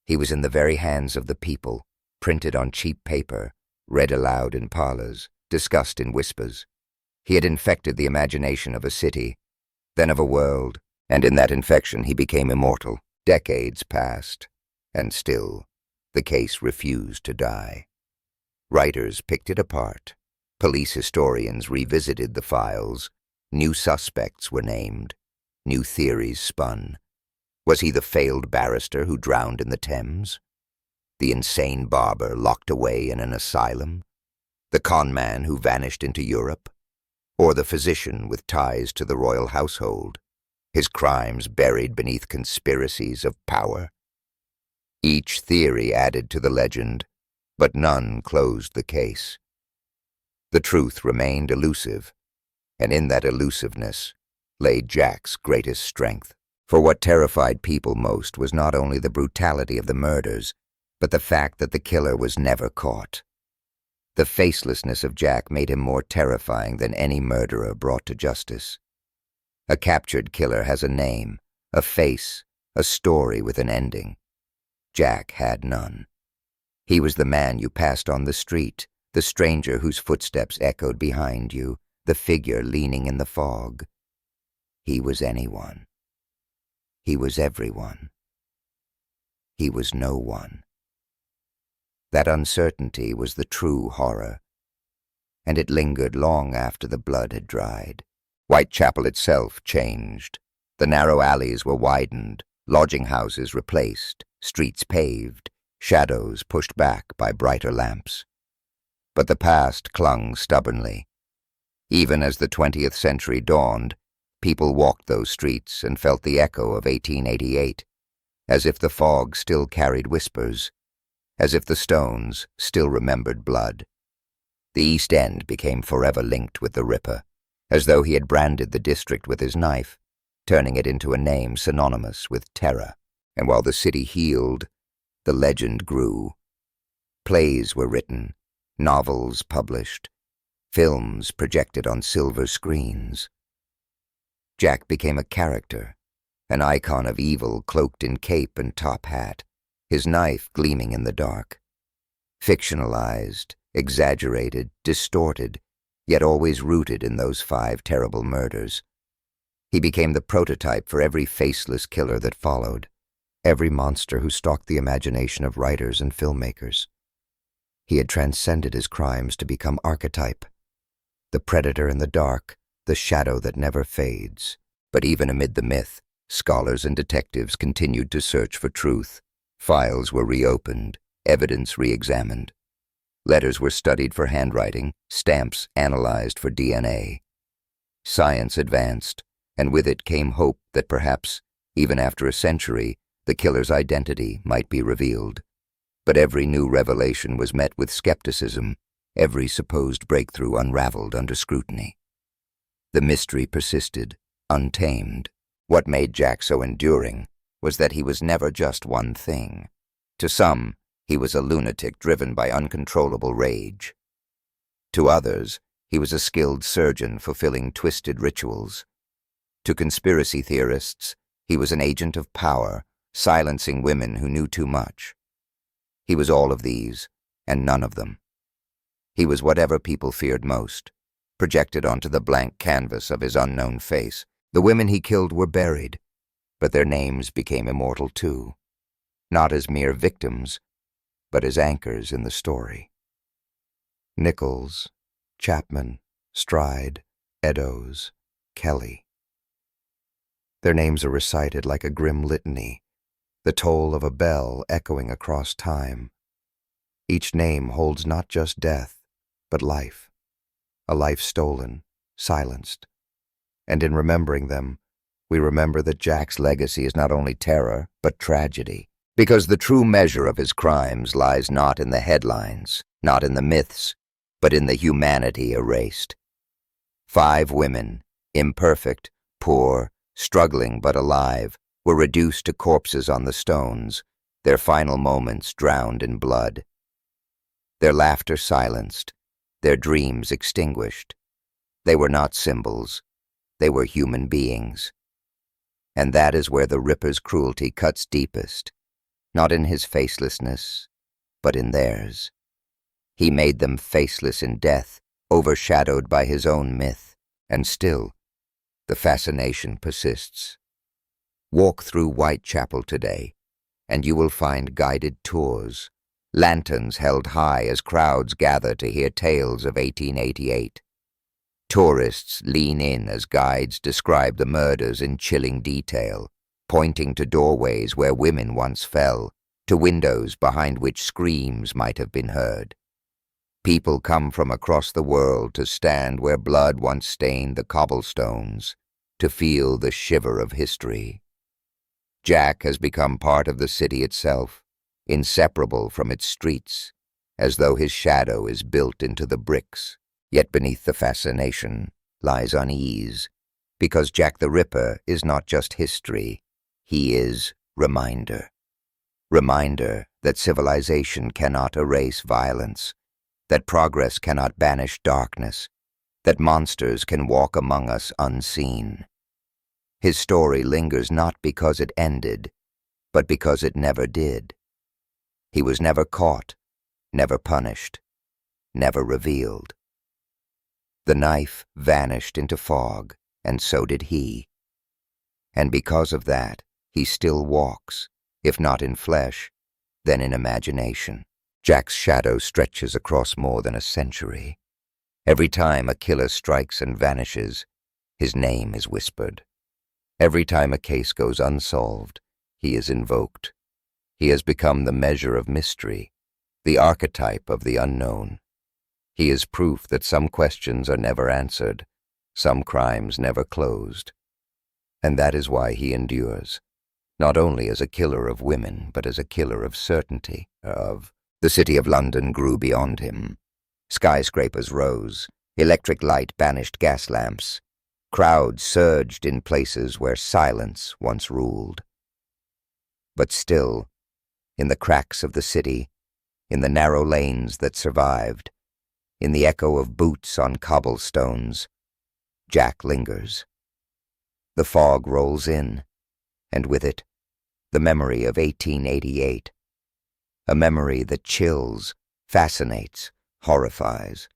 He was in the very hands of the people, printed on cheap paper, read aloud in parlors, discussed in whispers. He had infected the imagination of a city, then of a world, and in that infection he became immortal. Decades passed, and still the case refused to die. Writers picked it apart. Police historians revisited the files. New suspects were named. New theories spun. Was he the failed barrister who drowned in the Thames? The insane barber locked away in an asylum? The con man who vanished into Europe? Or the physician with ties to the royal household, his crimes buried beneath conspiracies of power? Each theory added to the legend, but none closed the case. The truth remained elusive, and in that elusiveness lay Jack's greatest strength. For what terrified people most was not only the brutality of the murders, but the fact that the killer was never caught. The facelessness of Jack made him more terrifying than any murderer brought to justice. A captured killer has a name, a face, a story with an ending. Jack had none. He was the man you passed on the street, the stranger whose footsteps echoed behind you, the figure leaning in the fog. He was anyone. He was everyone. He was no one. That uncertainty was the true horror, and it lingered long after the blood had dried. Whitechapel itself changed. The narrow alleys were widened, lodging houses replaced, streets paved, shadows pushed back by brighter lamps. But the past clung stubbornly. Even as the 20th century dawned, people walked those streets and felt the echo of 1888, as if the fog still carried whispers, as if the stones still remembered blood. The East End became forever linked with the Ripper, as though he had branded the district with his knife, turning it into a name synonymous with terror. And while the city healed, the legend grew. Plays were written, novels published, films projected on silver screens. Jack became a character, an icon of evil cloaked in cape and top hat, his knife gleaming in the dark. Fictionalized, exaggerated, distorted, yet always rooted in those 5 terrible murders. He became the prototype for every faceless killer that followed, every monster who stalked the imagination of writers and filmmakers. He had transcended his crimes to become archetype, the predator in the dark, the shadow that never fades. But even amid the myth, scholars and detectives continued to search for truth. Files were reopened, evidence re-examined. Letters were studied for handwriting, stamps analyzed for DNA. Science advanced, and with it came hope that perhaps, even after a century, the killer's identity might be revealed. But every new revelation was met with skepticism, every supposed breakthrough unraveled under scrutiny. The mystery persisted, untamed. What made Jack so enduring was that he was never just one thing. To some, he was a lunatic driven by uncontrollable rage. To others, he was a skilled surgeon fulfilling twisted rituals. To conspiracy theorists, he was an agent of power, silencing women who knew too much. He was all of these, and none of them. He was whatever people feared most, projected onto the blank canvas of his unknown face. The women he killed were buried, but their names became immortal too, not as mere victims, but as anchors in the story. Nichols, Chapman, Stride, Eddowes, Kelly. Their names are recited like a grim litany, the toll of a bell echoing across time. Each name holds not just death, but life, a life stolen, silenced. And in remembering them, we remember that Jack's legacy is not only terror, but tragedy, because the true measure of his crimes lies not in the headlines, not in the myths, but in the humanity erased. 5 women, imperfect, poor, struggling but alive, were reduced to corpses on the stones, their final moments drowned in blood. Their laughter silenced, their dreams extinguished. They were not symbols, they were human beings. And that is where the Ripper's cruelty cuts deepest, not in his facelessness, but in theirs. He made them faceless in death, overshadowed by his own myth, and still, the fascination persists. Walk through Whitechapel today, and you will find guided tours, lanterns held high as crowds gather to hear tales of 1888. Tourists lean in as guides describe the murders in chilling detail, pointing to doorways where women once fell, to windows behind which screams might have been heard. People come from across the world to stand where blood once stained the cobblestones, to feel the shiver of history. Jack has become part of the city itself, inseparable from its streets, as though his shadow is built into the bricks. Yet beneath the fascination lies unease, because Jack the Ripper is not just history, he is reminder. Reminder that civilization cannot erase violence, that progress cannot banish darkness, that monsters can walk among us unseen. His story lingers not because it ended, but because it never did. He was never caught, never punished, never revealed. The knife vanished into fog, and so did he. And because of that, he still walks, if not in flesh, then in imagination. Jack's shadow stretches across more than a century. Every time a killer strikes and vanishes, his name is whispered. Every time a case goes unsolved, he is invoked. He has become the measure of mystery, the archetype of the unknown. He is proof that some questions are never answered, some crimes never closed. And that is why he endures, not only as a killer of women, but as a killer of certainty, The city of London grew beyond him. Skyscrapers rose, electric light banished gas lamps. Crowds surged in places where silence once ruled. But still, in the cracks of the city, in the narrow lanes that survived, in the echo of boots on cobblestones, Jack lingers. The fog rolls in, and with it, the memory of 1888. A memory that chills, fascinates, horrifies.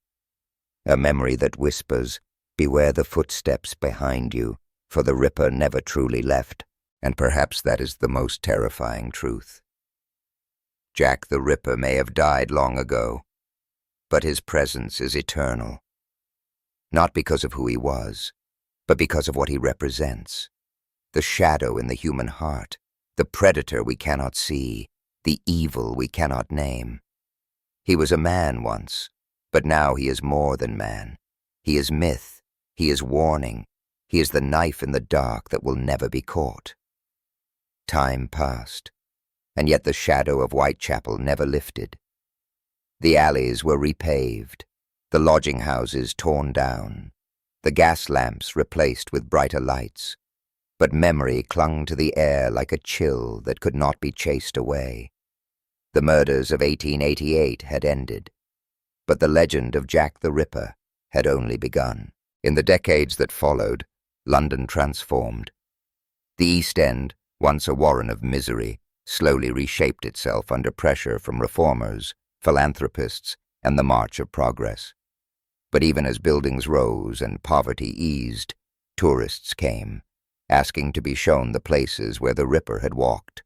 A memory that whispers, beware the footsteps behind you, for the Ripper never truly left, and perhaps that is the most terrifying truth. Jack the Ripper may have died long ago, but his presence is eternal. Not because of who he was, but because of what he represents. The shadow in the human heart, the predator we cannot see, the evil we cannot name. He was a man once, but now he is more than man. He is myth, he is warning, he is the knife in the dark that will never be caught. Time passed, and yet the shadow of Whitechapel never lifted. The alleys were repaved, the lodging houses torn down, the gas lamps replaced with brighter lights, but memory clung to the air like a chill that could not be chased away. The murders of 1888 had ended, but the legend of Jack the Ripper had only begun. In the decades that followed, London transformed. The East End, once a warren of misery, slowly reshaped itself under pressure from reformers, philanthropists, and the march of progress. But even as buildings rose and poverty eased, tourists came, asking to be shown the places where the Ripper had walked.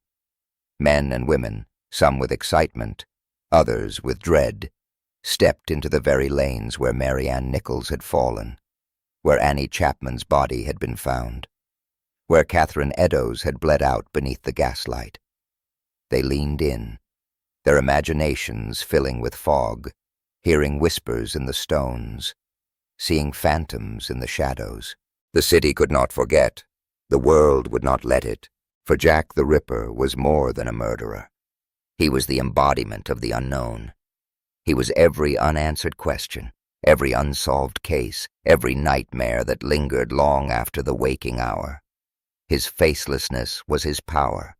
Men and women, some with excitement, others with dread, stepped into the very lanes where Mary Ann Nichols had fallen, where Annie Chapman's body had been found, where Catherine Eddowes had bled out beneath the gaslight. They leaned in, their imaginations filling with fog, hearing whispers in the stones, seeing phantoms in the shadows. The city could not forget, the world would not let it, for Jack the Ripper was more than a murderer. He was the embodiment of the unknown. He was every unanswered question, every unsolved case, every nightmare that lingered long after the waking hour. His facelessness was his power.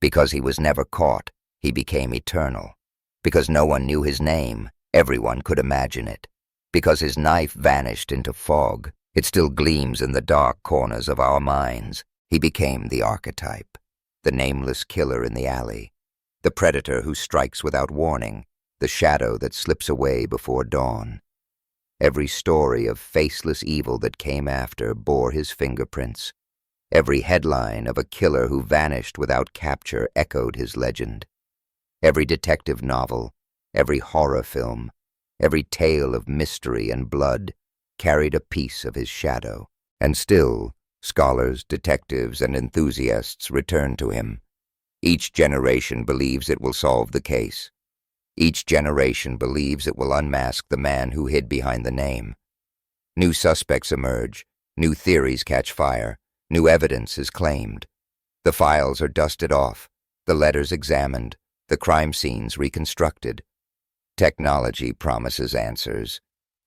Because he was never caught, he became eternal. Because no one knew his name, everyone could imagine it. Because his knife vanished into fog, it still gleams in the dark corners of our minds. He became the archetype, the nameless killer in the alley, the predator who strikes without warning, the shadow that slips away before dawn. Every story of faceless evil that came after bore his fingerprints. Every headline of a killer who vanished without capture echoed his legend. Every detective novel, every horror film, every tale of mystery and blood carried a piece of his shadow. And still, scholars, detectives, and enthusiasts return to him. Each generation believes it will solve the case. Each generation believes it will unmask the man who hid behind the name. New suspects emerge, new theories catch fire, new evidence is claimed. The files are dusted off, the letters examined, the crime scenes reconstructed. Technology promises answers.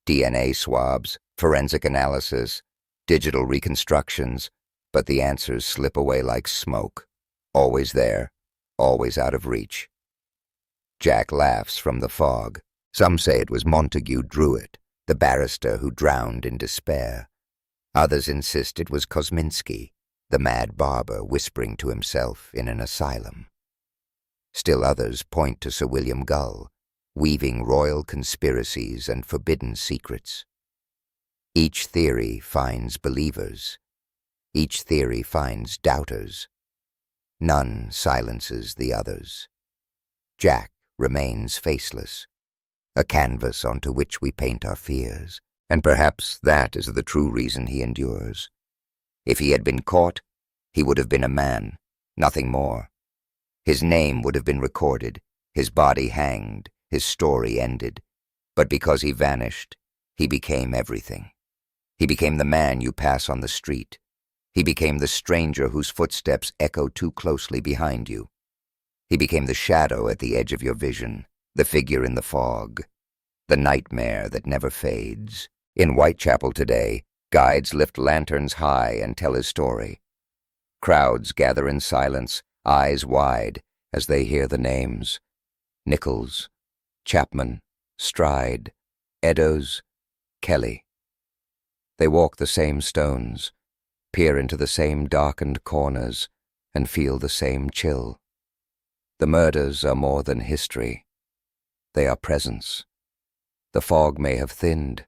DNA swabs, forensic analysis, digital reconstructions, but the answers slip away like smoke. Always there, always out of reach. Jack laughs from the fog. Some say it was Montague Druitt, the barrister who drowned in despair. Others insist it was Kosminski, the mad barber whispering to himself in an asylum. Still others point to Sir William Gull, weaving royal conspiracies and forbidden secrets. Each theory finds believers. Each theory finds doubters. None silences the others. Jack remains faceless, a canvas onto which we paint our fears, and perhaps that is the true reason he endures. If he had been caught, he would have been a man, nothing more. His name would have been recorded, his body hanged, his story ended. But because he vanished, he became everything. He became the man you pass on the street. He became the stranger whose footsteps echo too closely behind you. He became the shadow at the edge of your vision, the figure in the fog, the nightmare that never fades. In Whitechapel today, guides lift lanterns high and tell his story. Crowds gather in silence, eyes wide, as they hear the names. Nichols, Chapman, Stride, Eddowes, Kelly. They walk the same stones, peer into the same darkened corners, and feel the same chill. The murders are more than history. They are presence. The fog may have thinned,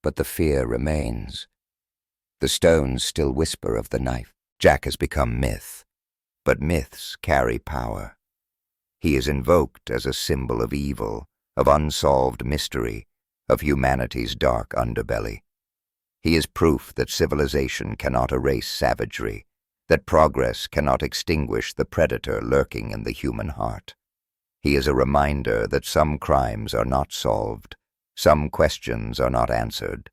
but the fear remains. The stones still whisper of the knife. Jack has become myth, but myths carry power. He is invoked as a symbol of evil, of unsolved mystery, of humanity's dark underbelly. He is proof that civilization cannot erase savagery, that progress cannot extinguish the predator lurking in the human heart. He is a reminder that some crimes are not solved, some questions are not answered,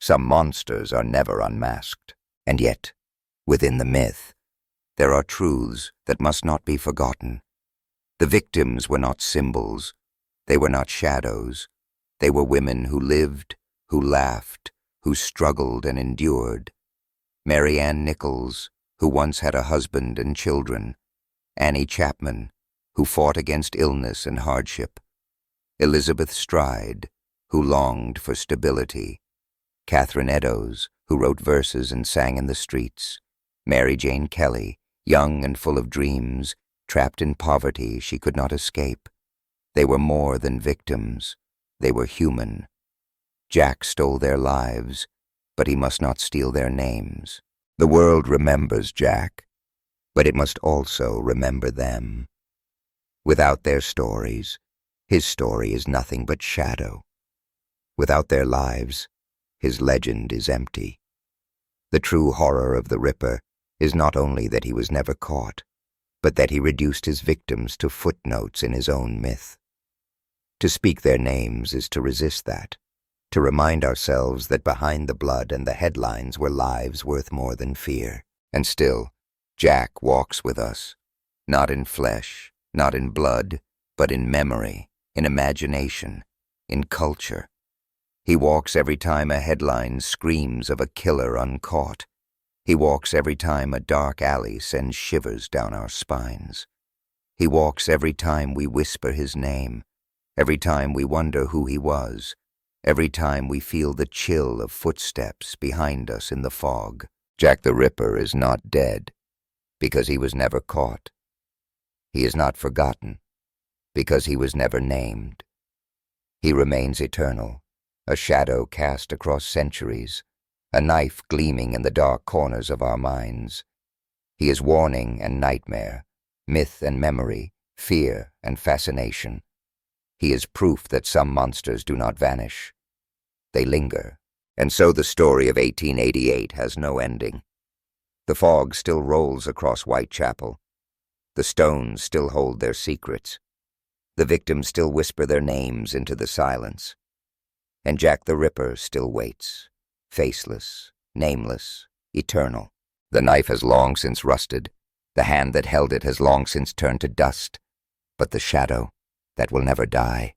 some monsters are never unmasked. And yet, within the myth, there are truths that must not be forgotten. The victims were not symbols, they were not shadows. They were women who lived, who laughed, who struggled and endured. Mary Ann Nichols, who once had a husband and children. Annie Chapman, who fought against illness and hardship. Elizabeth Stride, who longed for stability. Catherine Eddowes, who wrote verses and sang in the streets. Mary Jane Kelly, young and full of dreams, trapped in poverty she could not escape. They were more than victims. They were human. Jack stole their lives, but he must not steal their names. The world remembers Jack, but it must also remember them. Without their stories, his story is nothing but shadow. Without their lives, his legend is empty. The true horror of the Ripper is not only that he was never caught, but that he reduced his victims to footnotes in his own myth. To speak their names is to resist that, to remind ourselves that behind the blood and the headlines were lives worth more than fear. And still, Jack walks with us, not in flesh, not in blood, but in memory, in imagination, in culture. He walks every time a headline screams of a killer uncaught. He walks every time a dark alley sends shivers down our spines. He walks every time we whisper his name, every time we wonder who he was, every time we feel the chill of footsteps behind us in the fog. Jack the Ripper is not dead, because he was never caught. He is not forgotten, because he was never named. He remains eternal, a shadow cast across centuries, a knife gleaming in the dark corners of our minds. He is warning and nightmare, myth and memory, fear and fascination. He is proof that some monsters do not vanish. They linger, and so the story of 1888 has no ending. The fog still rolls across Whitechapel. The stones still hold their secrets. The victims still whisper their names into the silence. And Jack the Ripper still waits, faceless, nameless, eternal. The knife has long since rusted. The hand that held it has long since turned to dust. But the shadow, that will never die,